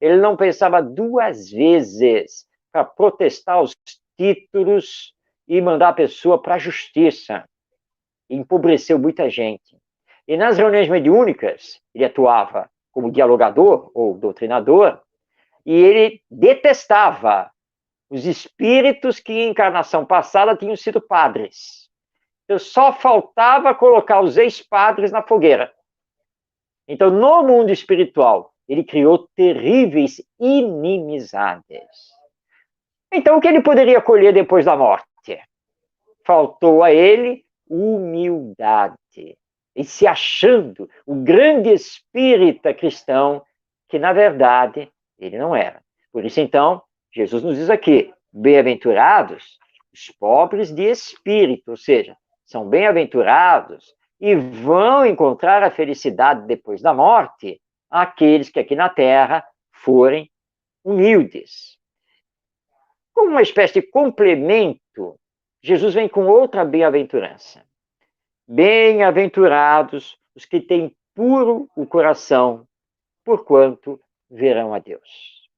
Ele não pensava 2 vezes para protestar os títulos e mandar a pessoa para a justiça. Empobreceu muita gente. E nas reuniões mediúnicas, ele atuava como dialogador ou doutrinador, e ele detestava os espíritos que em encarnação passada tinham sido padres. Então, só faltava colocar os ex-padres na fogueira. Então, no mundo espiritual, ele criou terríveis inimizades. Então, o que ele poderia colher depois da morte? Faltou a ele humildade. E se achando o grande espírita cristão, que na verdade ele não era. Por isso, então, Jesus nos diz aqui: bem-aventurados os pobres de espírito, ou seja, são bem-aventurados e vão encontrar a felicidade depois da morte aqueles que aqui na terra forem humildes. Como uma espécie de complemento, Jesus vem com outra bem-aventurança. Bem-aventurados os que têm puro o coração, porquanto verão a Deus.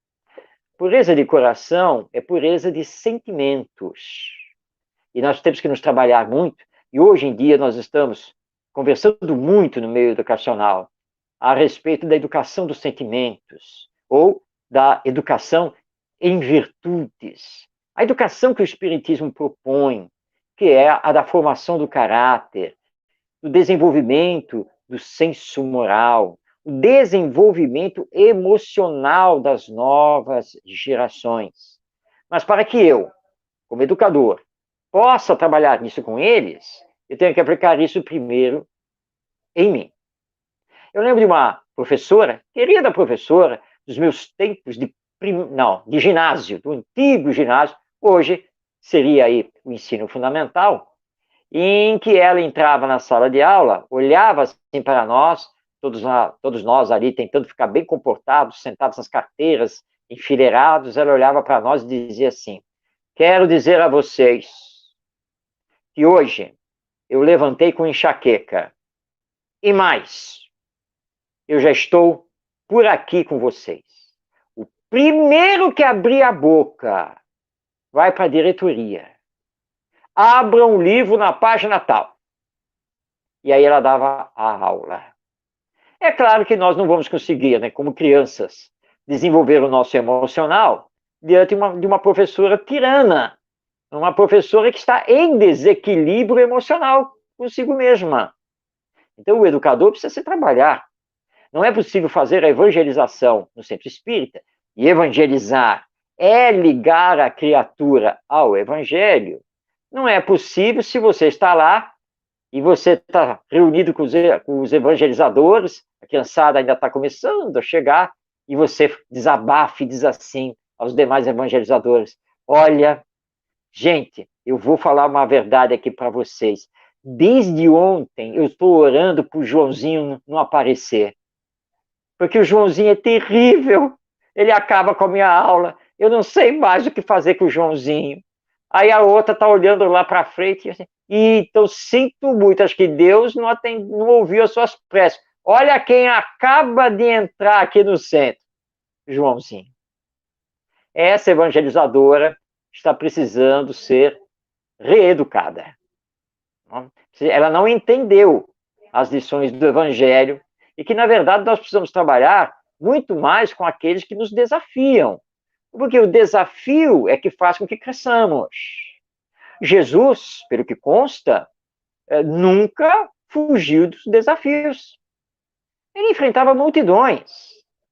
Pureza de coração é pureza de sentimentos. E nós temos que nos trabalhar muito, e hoje em dia nós estamos conversando muito no meio educacional a respeito da educação dos sentimentos, ou da educação em virtudes. A educação que o Espiritismo propõe, que é a da formação do caráter, do desenvolvimento do senso moral, o desenvolvimento emocional das novas gerações. Mas para que eu, como educador, possa trabalhar nisso com eles, eu tenho que aplicar isso primeiro em mim. Eu lembro de uma professora, querida professora, dos meus tempos de ginásio, do antigo ginásio, hoje seria aí o ensino fundamental, em que ela entrava na sala de aula, olhava assim para nós, todos nós ali tentando ficar bem comportados, sentados nas carteiras, enfileirados, ela olhava para nós e dizia assim: quero dizer a vocês que hoje eu levantei com enxaqueca, e mais, eu já estou por aqui com vocês. O primeiro que abrir a boca vai para a diretoria. Abra um livro na página tal. E aí ela dava a aula. É claro que nós não vamos conseguir, né, como crianças, desenvolver o nosso emocional diante de uma professora tirana, uma professora que está em desequilíbrio emocional consigo mesma. Então o educador precisa se trabalhar. Não é possível fazer a evangelização no centro espírita, e evangelizar é ligar a criatura ao evangelho. Não é possível se você está lá e você está reunido com os evangelizadores, a criançada ainda está começando a chegar, e você desabafa e diz assim aos demais evangelizadores: olha, gente, eu vou falar uma verdade aqui para vocês. Desde ontem eu estou orando para o Joãozinho não aparecer. Porque o Joãozinho é terrível. Ele acaba com a minha aula. Eu não sei mais o que fazer com o Joãozinho. Aí a outra está olhando lá para frente e assim, então sinto muito, acho que Deus não ouviu as suas preces. Olha quem acaba de entrar aqui no centro, Joãozinho. Essa evangelizadora está precisando ser reeducada. Ela não entendeu as lições do Evangelho e que, na verdade, nós precisamos trabalhar muito mais com aqueles que nos desafiam. Porque o desafio é que faz com que cresçamos. Jesus, pelo que consta, nunca fugiu dos desafios. Ele enfrentava multidões,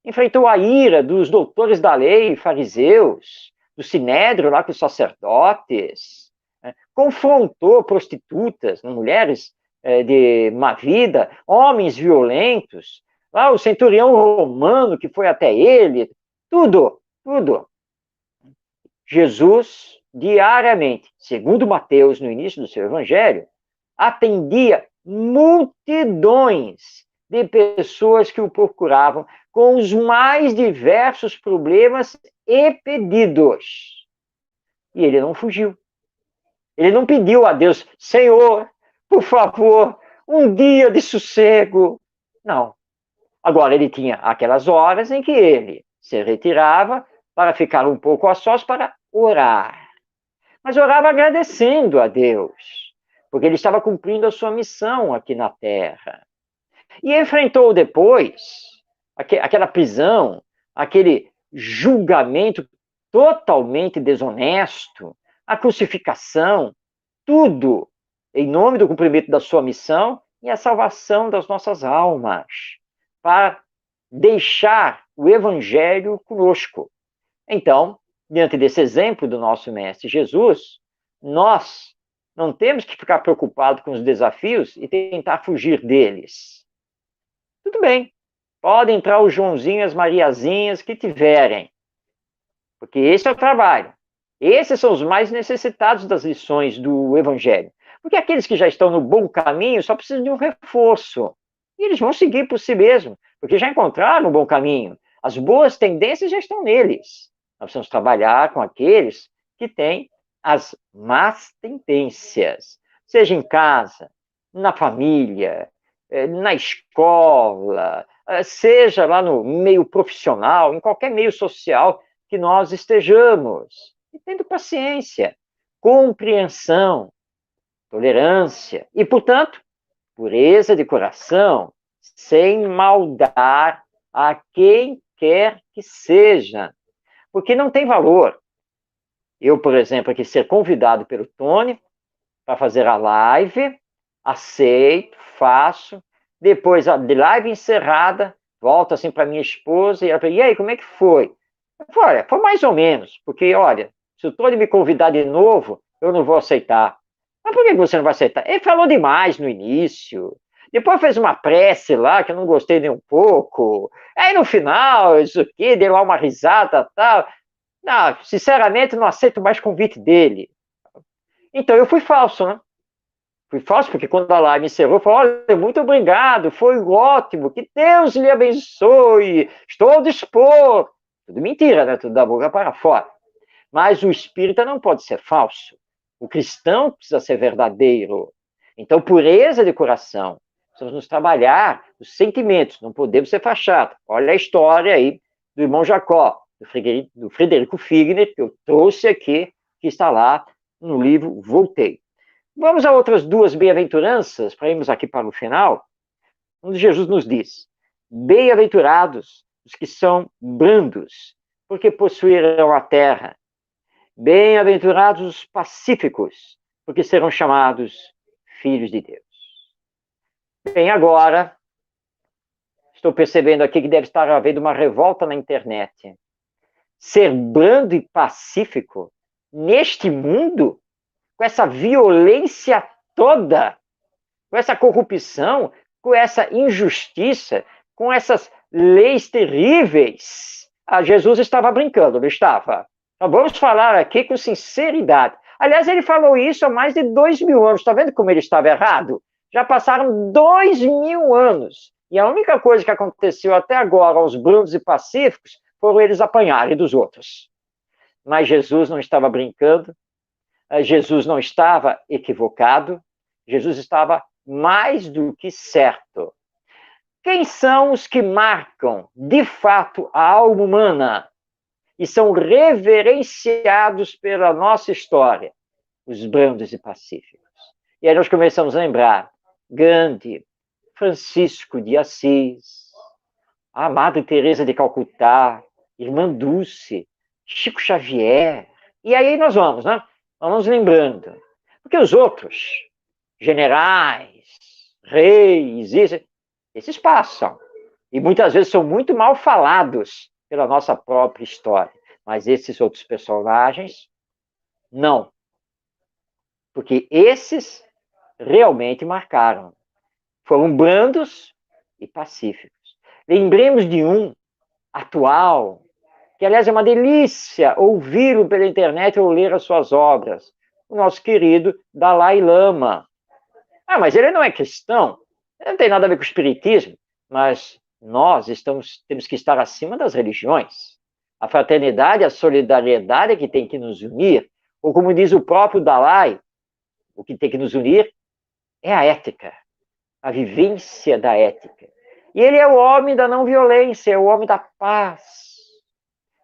enfrentou a ira dos doutores da lei, fariseus, do sinédrio lá com os sacerdotes, confrontou prostitutas, mulheres de má vida, homens violentos, lá o centurião romano que foi até ele, tudo. Jesus, diariamente, segundo Mateus, no início do seu evangelho, atendia multidões de pessoas que o procuravam com os mais diversos problemas e pedidos. E ele não fugiu. Ele não pediu a Deus: Senhor, por favor, um dia de sossego. Não. Agora, ele tinha aquelas horas em que ele se retirava para ficar um pouco a sós para orar. Mas orava agradecendo a Deus, porque ele estava cumprindo a sua missão aqui na Terra. E enfrentou depois aquela prisão, aquele julgamento totalmente desonesto, a crucificação, tudo em nome do cumprimento da sua missão e a salvação das nossas almas, para deixar o Evangelho conosco. Então, diante desse exemplo do nosso Mestre Jesus, nós não temos que ficar preocupados com os desafios e tentar fugir deles. Tudo bem, podem entrar os Joãozinhos, as Mariazinhas que tiverem, porque esse é o trabalho. Esses são os mais necessitados das lições do Evangelho. Porque aqueles que já estão no bom caminho só precisam de um reforço. E eles vão seguir por si mesmos, porque já encontraram o bom caminho. As boas tendências já estão neles. Nós precisamos trabalhar com aqueles que têm as más tendências, seja em casa, na família, na escola, seja lá no meio profissional, em qualquer meio social que nós estejamos. E tendo paciência, compreensão, tolerância e, portanto, pureza de coração, sem maldar a quem quer que seja, porque não tem valor. Eu, por exemplo, aqui ser convidado pelo Tony para fazer a live, aceito, faço, depois de live encerrada, volto assim para minha esposa e ela fala, e aí, como é que foi? Eu falei, olha, foi mais ou menos, porque, olha, se o Tony me convidar de novo, eu não vou aceitar. Mas por que você não vai aceitar? Ele falou demais no início. Depois fez uma prece lá, que eu não gostei nem um pouco. Aí no final, isso aqui, deu lá uma risada e tal. Não, sinceramente, não aceito mais convite dele. Então eu fui falso, né? Fui falso porque quando a live encerrou, eu falei, olha, muito obrigado, foi ótimo, que Deus lhe abençoe, estou ao dispor. Tudo mentira, né? Tudo da boca para fora. Mas o espírita não pode ser falso. O cristão precisa ser verdadeiro. Então, pureza de coração. Precisamos nos trabalhar os sentimentos, não podemos ser fachada. Olha a história aí do irmão Jacó, do Frederico Figner, que eu trouxe aqui, que está lá no livro Voltei. Vamos a outras duas bem-aventuranças, para irmos aqui para o final, onde Jesus nos diz, bem-aventurados os que são brandos, porque possuirão a terra. Bem-aventurados os pacíficos, porque serão chamados filhos de Deus. Bem, agora, estou percebendo aqui que deve estar havendo uma revolta na internet. Ser brando e pacífico neste mundo, com essa violência toda, com essa corrupção, com essa injustiça, com essas leis terríveis. Jesus estava brincando, não estava? Nós vamos falar aqui com sinceridade. Aliás, ele falou isso há mais de 2000 anos. Está vendo como ele estava errado? Já passaram 2000 anos. E a única coisa que aconteceu até agora aos brandos e pacíficos foram eles apanharem dos outros. Mas Jesus não estava brincando. Jesus não estava equivocado. Jesus estava mais do que certo. Quem são os que marcam, de fato, a alma humana? E são reverenciados pela nossa história, os brandos e pacíficos. E aí nós começamos a lembrar Gandhi, Francisco de Assis, a Madre Teresa de Calcutá, Irmã Dulce, Chico Xavier. E aí nós vamos, né? Vamos lembrando. Porque os outros, generais, reis, esses passam. E muitas vezes são muito mal falados pela nossa própria história. Mas esses outros personagens, não. Porque esses realmente marcaram. Foram brandos e pacíficos. Lembremos de um atual, que aliás é uma delícia ouvi-lo pela internet ou ler as suas obras. O nosso querido Dalai Lama. Ah, mas ele não é cristão. Ele não tem nada a ver com o espiritismo. Mas nós temos que estar acima das religiões. A fraternidade, a solidariedade é que tem que nos unir. Ou como diz o próprio Dalai, o que tem que nos unir é a ética, a vivência da ética. E ele é o homem da não violência, é o homem da paz.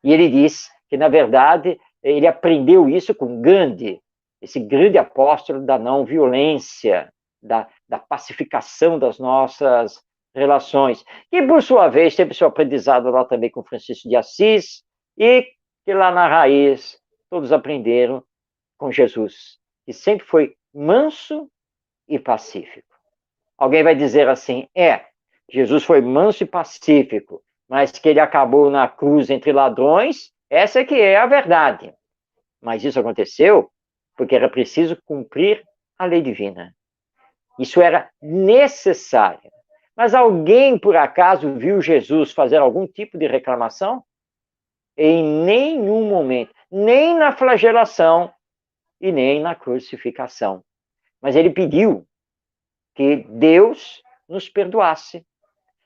E ele diz que, na verdade, ele aprendeu isso com Gandhi, esse grande apóstolo da não violência, da pacificação das nossas relações. E, por sua vez, teve seu aprendizado lá também com Francisco de Assis e que lá na raiz todos aprenderam com Jesus, que sempre foi manso e pacífico. Alguém vai dizer assim, Jesus foi manso e pacífico, mas que ele acabou na cruz entre ladrões, essa é que é a verdade. Mas isso aconteceu porque era preciso cumprir a lei divina. Isso era necessário. Mas alguém, por acaso, viu Jesus fazer algum tipo de reclamação? Em nenhum momento, nem na flagelação e nem na crucificação. Mas ele pediu que Deus nos perdoasse.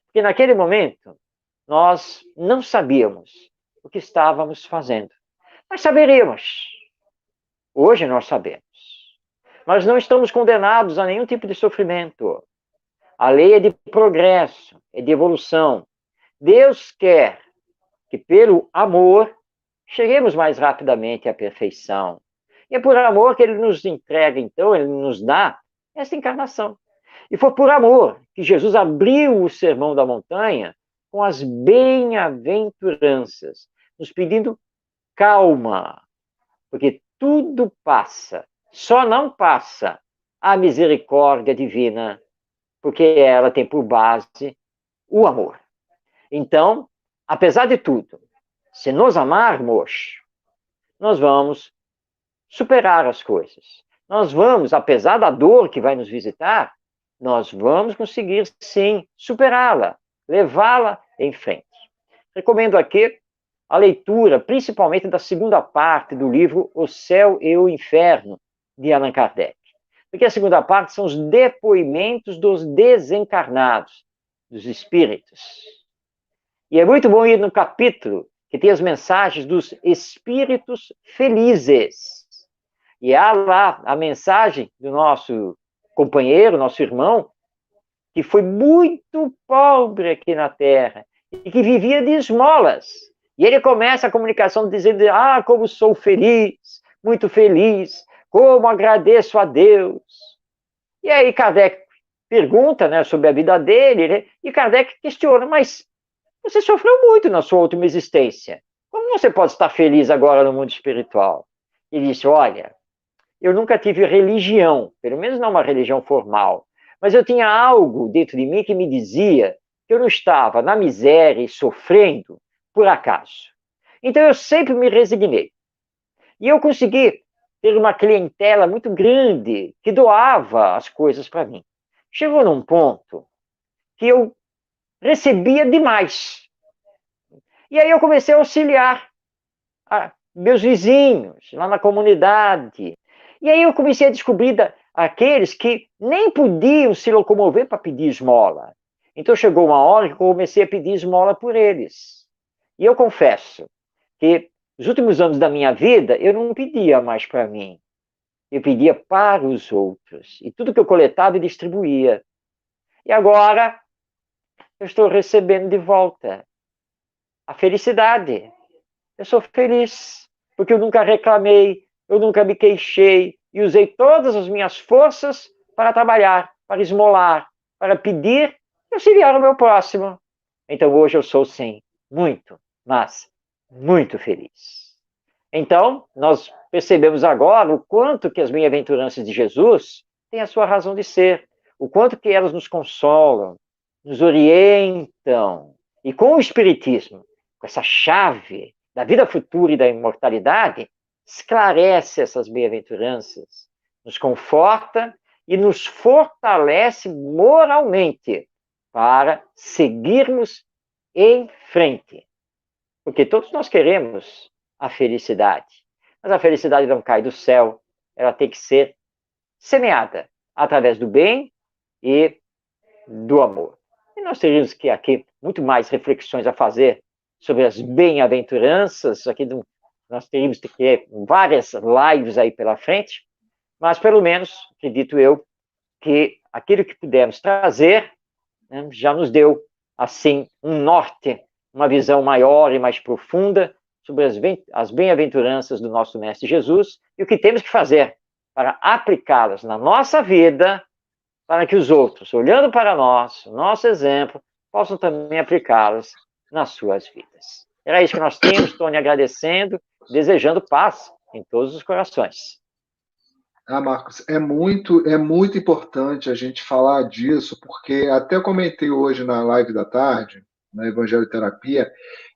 Porque naquele momento, nós não sabíamos o que estávamos fazendo. Mas saberíamos. Hoje nós sabemos. Mas não estamos condenados a nenhum tipo de sofrimento. A lei é de progresso, é de evolução. Deus quer que, pelo amor, cheguemos mais rapidamente à perfeição. E é por amor que ele nos entrega, então, ele nos dá essa encarnação. E foi por amor que Jesus abriu o Sermão da Montanha com as bem-aventuranças, nos pedindo calma, porque tudo passa, só não passa a misericórdia divina, porque ela tem por base o amor. Então, apesar de tudo, se nos amarmos, nós vamos superar as coisas. Nós vamos, apesar da dor que vai nos visitar, nós vamos conseguir, sim, superá-la, levá-la em frente. Recomendo aqui a leitura, principalmente da segunda parte do livro O Céu e o Inferno, de Allan Kardec. Porque a segunda parte são os depoimentos dos desencarnados, dos espíritos. E é muito bom ir no capítulo que tem as mensagens dos espíritos felizes. E há lá a mensagem do nosso companheiro, nosso irmão, que foi muito pobre aqui na Terra e que vivia de esmolas. E ele começa a comunicação dizendo, como sou feliz, muito feliz, como agradeço a Deus. E aí Kardec pergunta, né, sobre a vida dele, né, e Kardec questiona, mas você sofreu muito na sua última existência. Como você pode estar feliz agora no mundo espiritual? Ele disse, olha, eu nunca tive religião, pelo menos não uma religião formal, mas eu tinha algo dentro de mim que me dizia que eu não estava na miséria e sofrendo por acaso. Então eu sempre me resignei. E eu consegui ter uma clientela muito grande que doava as coisas para mim. Chegou num ponto que eu recebia demais. E aí eu comecei a auxiliar meus vizinhos lá na comunidade. E aí eu comecei a descobrir aqueles que nem podiam se locomover para pedir esmola. Então chegou uma hora que eu comecei a pedir esmola por eles. E eu confesso que nos últimos anos da minha vida eu não pedia mais para mim. Eu pedia para os outros. E tudo que eu coletava eu distribuía. E agora eu estou recebendo de volta a felicidade. Eu sou feliz, porque eu nunca reclamei, eu nunca me queixei e usei todas as minhas forças para trabalhar, para esmolar, para pedir e auxiliar o meu próximo. Então hoje eu sou, sim, muito, mas muito feliz. Então, nós percebemos agora o quanto que as bem-aventuranças de Jesus têm a sua razão de ser, o quanto que elas nos consolam, nos orientam, e com o Espiritismo, com essa chave da vida futura e da imortalidade, esclarece essas bem-aventuranças, nos conforta e nos fortalece moralmente para seguirmos em frente. Porque todos nós queremos a felicidade, mas a felicidade não cai do céu, ela tem que ser semeada através do bem e do amor. E nós teríamos que aqui muito mais reflexões a fazer sobre as bem-aventuranças, aqui nós teríamos que ter várias lives aí pela frente, mas pelo menos, acredito eu, que aquilo que pudemos trazer, né, já nos deu, assim, um norte, uma visão maior e mais profunda sobre as bem-aventuranças do nosso Mestre Jesus e o que temos que fazer para aplicá-las na nossa vida, para que os outros, olhando para nós, nosso exemplo, possam também aplicá-las nas suas vidas. Era isso que nós tínhamos, Tony, agradecendo desejando paz em todos os corações. Ah, Marcos, é muito importante a gente falar disso, porque até comentei hoje na live da tarde, na Evangelho Terapia,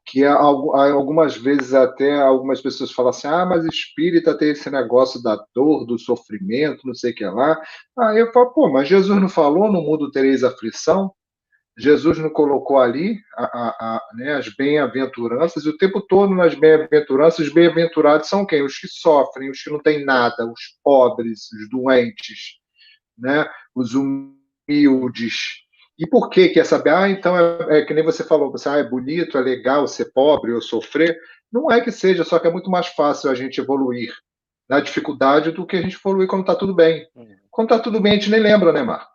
que há algumas vezes até algumas pessoas falam assim, mas espírita tem esse negócio da dor, do sofrimento, não sei o que lá. Aí eu falo, pô, mas Jesus não falou no mundo tereis aflição? Jesus não colocou ali né, as bem-aventuranças, e o tempo todo nas bem-aventuranças, os bem-aventurados são quem? Os que sofrem, os que não têm nada, os pobres, os doentes, né, os humildes. E por que que essa... então é que nem você falou, você, é bonito, é legal ser pobre ou sofrer. Não é que seja, só que é muito mais fácil a gente evoluir na dificuldade do que a gente evoluir quando está tudo bem. Quando está tudo bem, a gente nem lembra, né, Marco?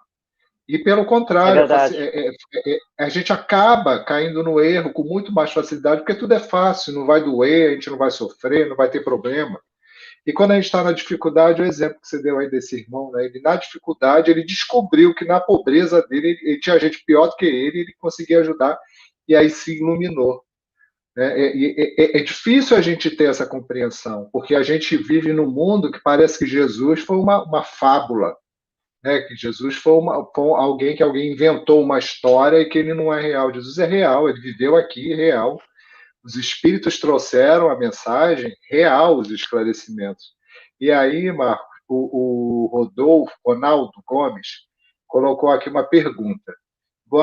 E pelo É contrário, verdade. a gente acaba caindo no erro com muito mais facilidade, porque tudo é fácil, não vai doer, a gente não vai sofrer, não vai ter problema. E quando a gente está na dificuldade, o exemplo que você deu aí desse irmão, né, ele na dificuldade, ele descobriu que na pobreza dele, ele tinha gente pior do que ele conseguia ajudar, e aí se iluminou. Né? É difícil a gente ter essa compreensão, porque a gente vive num mundo que parece que Jesus foi uma fábula, né? Que Jesus foi alguém que alguém inventou uma história e que ele não é real. Jesus é real, ele viveu aqui, real. Os espíritos trouxeram a mensagem real, os esclarecimentos. E aí, Marcos, o Ronaldo Gomes, colocou aqui uma pergunta. Vou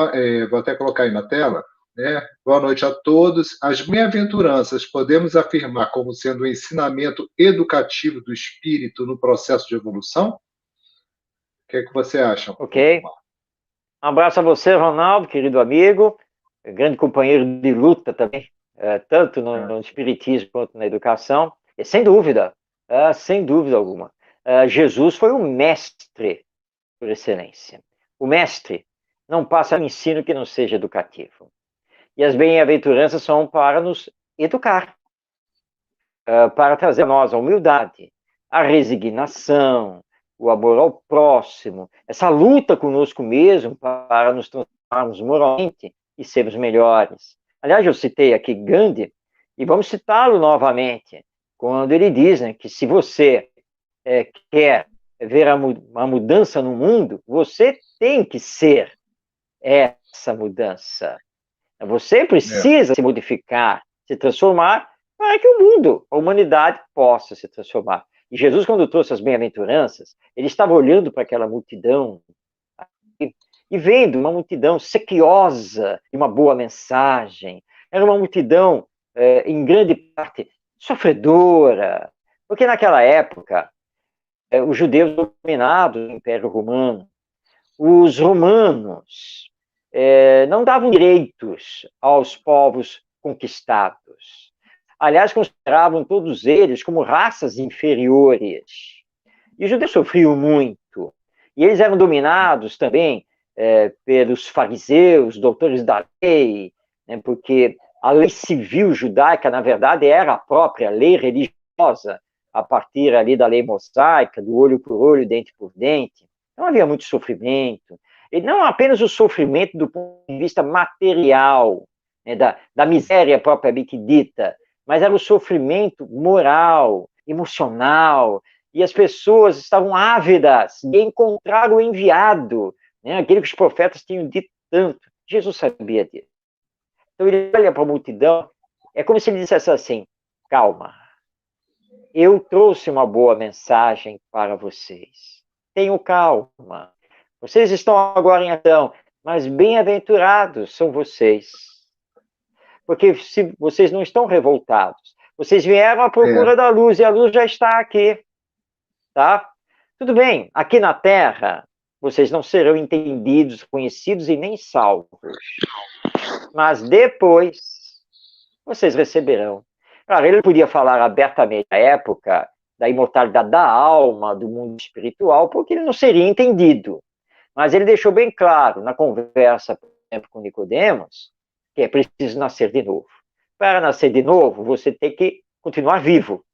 até colocar aí na tela. Né? Boa noite a todos. As bem-aventuranças podemos afirmar como sendo um ensinamento educativo do espírito no processo de evolução? O que é que você acha, Ok. Marcos? Um abraço a você, Ronaldo, querido amigo, grande companheiro de luta também, tanto no espiritismo quanto na educação. E sem dúvida alguma, Jesus foi um mestre por excelência. O mestre não passa um ensino que não seja educativo. E as bem-aventuranças são para nos educar, para trazer a nós a humildade, a resignação, o amor ao próximo, essa luta conosco mesmo para nos transformarmos moralmente e sermos melhores. Aliás, eu citei aqui Gandhi, e vamos citá-lo novamente, quando ele diz, né, que se você quer ver uma mudança no mundo, você tem que ser essa mudança. Você precisa se modificar, se transformar, para que o mundo, a humanidade, possa se transformar. E Jesus, quando trouxe as bem-aventuranças, ele estava olhando para aquela multidão e vendo uma multidão sequiosa de uma boa mensagem. Era uma multidão, em grande parte, sofredora, porque naquela época, os judeus dominavam o Império Romano, os romanos não davam direitos aos povos conquistados. Aliás, consideravam todos eles como raças inferiores. E os judeus sofriam muito. E eles eram dominados também pelos fariseus, doutores da lei, né, porque a lei civil judaica, na verdade, era a própria lei religiosa, a partir ali da lei mosaica, do olho por olho, dente por dente. Não havia muito sofrimento. E não apenas o sofrimento do ponto de vista material, né, da miséria propriamente dita, mas era o sofrimento moral, emocional, e as pessoas estavam ávidas de encontrar o enviado, né, aquele que os profetas tinham dito tanto. Jesus sabia disso. Então ele olha para a multidão, é como se ele dissesse assim: calma, eu trouxe uma boa mensagem para vocês. Tenham calma. Vocês estão agora em ação, mas bem-aventurados são vocês. Porque se vocês não estão revoltados, vocês vieram à procura da luz e a luz já está aqui. Tá? Tudo bem, aqui na Terra, vocês não serão entendidos, conhecidos e nem salvos. Mas depois, vocês receberão. Claro, ele podia falar abertamente na época da imortalidade da alma, do mundo espiritual, porque ele não seria entendido. Mas ele deixou bem claro na conversa, por exemplo, com Nicodemos, que é preciso nascer de novo. Para nascer de novo, você tem que continuar vivo.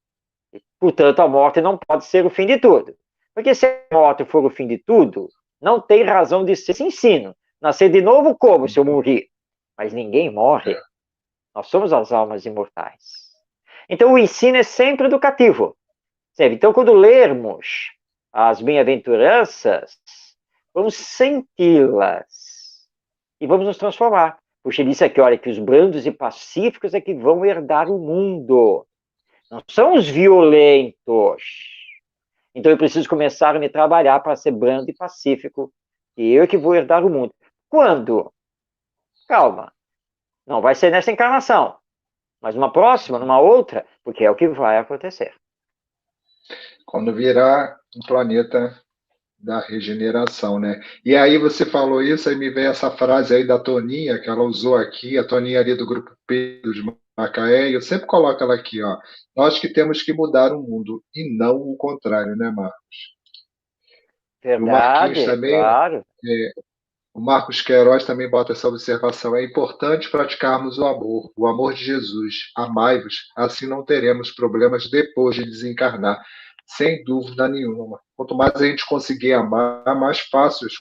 Portanto, a morte não pode ser o fim de tudo. Porque se a morte for o fim de tudo, não tem razão de ser esse ensino. Nascer de novo como se eu morrer? Mas ninguém morre. Nós somos as almas imortais. Então, o ensino é sempre educativo. Certo? Então, quando lermos as bem-aventuranças, vamos senti-las e vamos nos transformar. Puxa, ele disse aqui, olha, que os brandos e pacíficos é que vão herdar o mundo. Não são os violentos. Então eu preciso começar a me trabalhar para ser brando e pacífico. E eu é que vou herdar o mundo. Quando? Calma. Não vai ser nessa encarnação. Mas numa próxima, numa outra, porque é o que vai acontecer. Quando virar um planeta da regeneração, né? E aí você falou isso, aí me veio essa frase aí da Toninha, que ela usou aqui, a Toninha ali do Grupo Pedro de Macaé, e eu sempre coloco ela aqui, ó. Nós que temos que mudar o mundo, e não o contrário, né, Marcos? E o Marquinhos Verdade, também, claro. o Marcos Queiroz também bota essa observação. É importante praticarmos o amor de Jesus. Amai-vos, assim não teremos problemas depois de desencarnar. Sem dúvida nenhuma. Quanto mais a gente conseguir amar, mais fácil as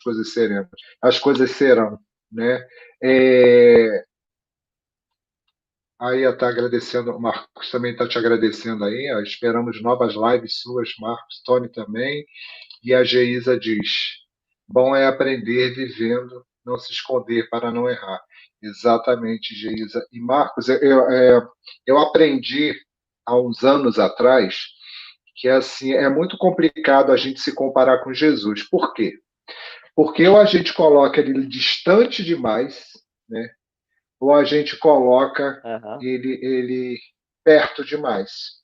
coisas serão, né? É, aí está agradecendo, o Marcos também está te agradecendo aí. Ó, esperamos novas lives suas, Marcos, Tony também. E a Geisa diz: bom é aprender vivendo, não se esconder para não errar. Exatamente, Geisa. E Marcos, eu aprendi há uns anos atrás que assim é muito complicado a gente se comparar com Jesus. Por quê? Porque ou a gente coloca ele distante demais, né? Ou a gente coloca Uhum. ele perto demais.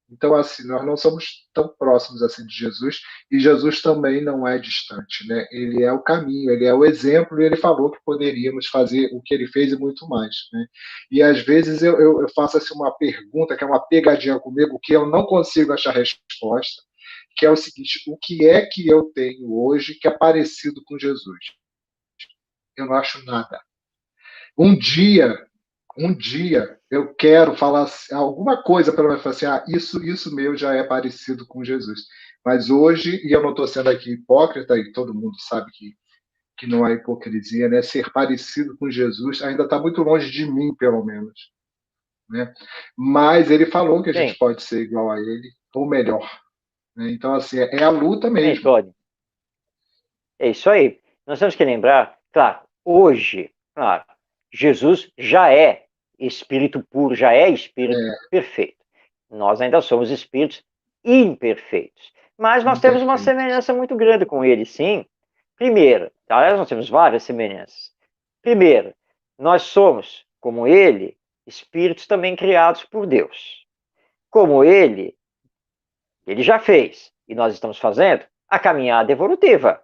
Então, assim, nós não somos tão próximos assim de Jesus, e Jesus também não é distante, né? Ele é o caminho, ele é o exemplo, e ele falou que poderíamos fazer o que ele fez e muito mais, né? E às vezes eu faço assim, uma pergunta, que é uma pegadinha comigo, que eu não consigo achar resposta, que é o seguinte: o que é que eu tenho hoje que é parecido com Jesus? Eu não acho nada. Um dia um dia eu quero falar alguma coisa para mim, falar assim, isso meu já é parecido com Jesus. Mas hoje, e eu não estou sendo aqui hipócrita, e todo mundo sabe que não é hipocrisia, né? Ser parecido com Jesus ainda está muito longe de mim, pelo menos. Né? Mas ele falou que a gente Sim, pode ser igual a ele, ou melhor. Né? Então, assim, é a luta a gente mesmo. pode. É isso aí. Nós temos que lembrar, claro, hoje, claro, Jesus já é espírito puro, já é espírito É, perfeito. Nós ainda somos espíritos imperfeitos. Mas nós temos uma imperfeito. semelhança muito grande com ele, sim. Primeiro, aliás, nós temos várias semelhanças. Primeiro, nós somos, como ele, espíritos também criados por Deus. Como ele já fez, e nós estamos fazendo, a caminhada evolutiva.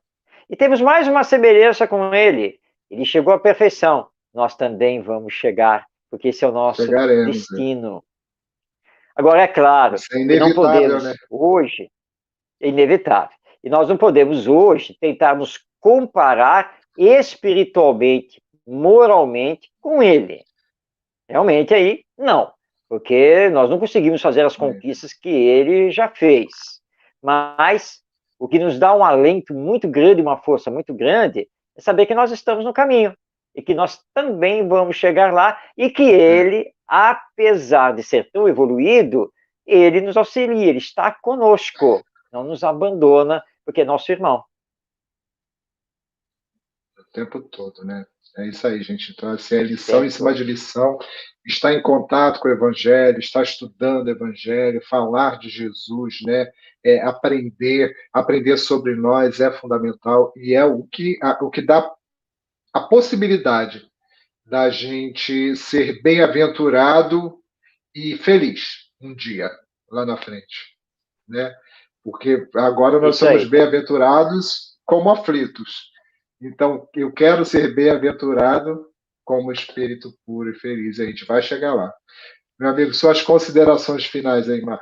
E temos mais uma semelhança com ele. Ele chegou à perfeição. Nós também vamos chegar, porque esse é o nosso Chegaremos. destino. Agora, é claro Isso é que não inevitável, né? podemos hoje, é inevitável, e nós não podemos hoje tentar nos comparar espiritualmente, moralmente com ele. Realmente aí, não, porque nós não conseguimos fazer as É. conquistas que ele já fez. Mas o que nos dá um alento muito grande, uma força muito grande, é saber que nós estamos no caminho e que nós também vamos chegar lá e que É. ele, apesar de ser tão evoluído, ele nos auxilia, ele está conosco, não nos abandona, porque é nosso irmão. O tempo todo, né? É isso aí, gente. Então, assim, é O lição em tempo cima todo. de lição, estar em contato com o Evangelho, estar estudando o Evangelho, falar de Jesus, né? Aprender sobre nós é fundamental e é o que dá a possibilidade da gente ser bem-aventurado e feliz um dia lá na frente, né? Porque agora nós Isso somos aí. bem-aventurados como aflitos. Então, eu quero ser bem-aventurado como espírito puro e feliz. A gente vai chegar lá. Meu amigo, suas considerações finais aí, Mar.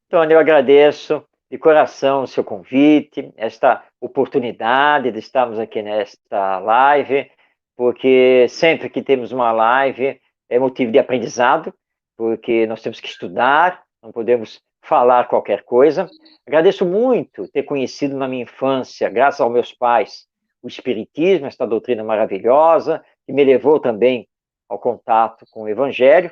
Tony, eu agradeço de coração o seu convite, esta oportunidade de estarmos aqui nesta live, porque sempre que temos uma live é motivo de aprendizado, porque nós temos que estudar, não podemos falar qualquer coisa. Agradeço muito ter conhecido na minha infância, graças aos meus pais, o Espiritismo, esta doutrina maravilhosa, que me levou também ao contato com o Evangelho.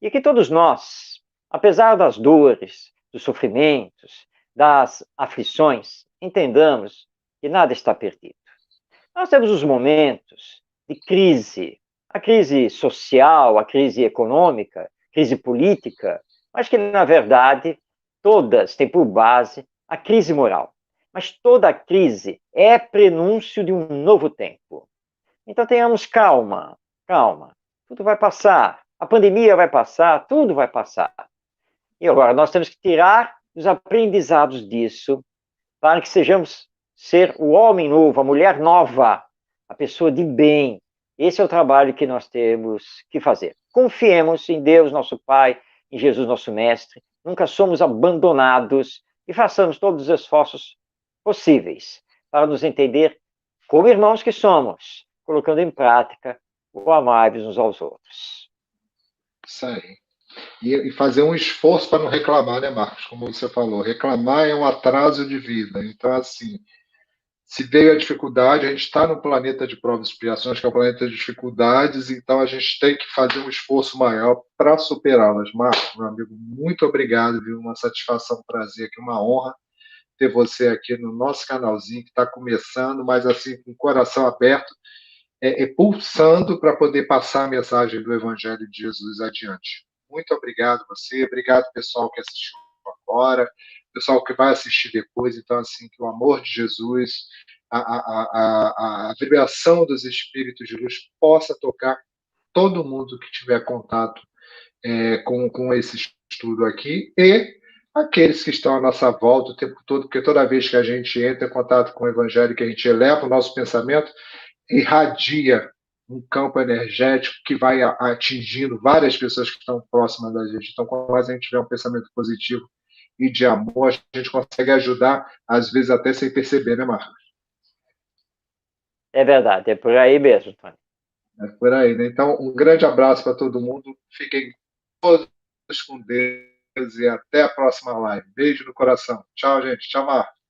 E que todos nós, apesar das dores, dos sofrimentos, das aflições, entendamos que nada está perdido. Nós temos os momentos de crise, a crise social, a crise econômica, crise política, mas que, na verdade, todas têm por base a crise moral. Mas toda crise é prenúncio de um novo tempo. Então tenhamos calma, calma. Tudo vai passar. A pandemia vai passar, tudo vai passar. E agora nós temos que tirar os aprendizados disso para que sejamos ser o homem novo, a mulher nova, a pessoa de bem. Esse é o trabalho que nós temos que fazer. Confiemos em Deus, nosso Pai, em Jesus, nosso Mestre. Nunca somos abandonados e façamos todos os esforços possíveis para nos entender como irmãos que somos, colocando em prática o amar-nos uns aos outros. Isso aí. E fazer um esforço para não reclamar, né, Marcos? Como você falou, reclamar é um atraso de vida. Então, assim, se veio a dificuldade, a gente está no planeta de provas e expiações, que é o planeta de dificuldades, então a gente tem que fazer um esforço maior para superá-las. Marcos, meu amigo, muito obrigado, viu? Uma satisfação, um prazer aqui, uma honra ter você aqui no nosso canalzinho, que está começando, mas assim, com o coração aberto, pulsando para poder passar a mensagem do Evangelho de Jesus adiante. Muito obrigado você, obrigado pessoal que assistiu agora, pessoal que vai assistir depois. Então, assim, que o amor de Jesus, a vibração dos espíritos de luz possa tocar todo mundo que tiver contato com esse estudo aqui e aqueles que estão à nossa volta o tempo todo, porque toda vez que a gente entra em contato com o Evangelho, que a gente eleva o nosso pensamento, irradia um campo energético que vai atingindo várias pessoas que estão próximas da gente. Então, quanto mais a gente tiver um pensamento positivo e de amor, a gente consegue ajudar, às vezes até sem perceber, né, Marcos? É verdade, é por aí mesmo, Tony. É por aí, né? Então, um grande abraço para todo mundo. Fiquem todos com Deus e até a próxima live. Beijo no coração. Tchau, gente. Tchau, Marcos.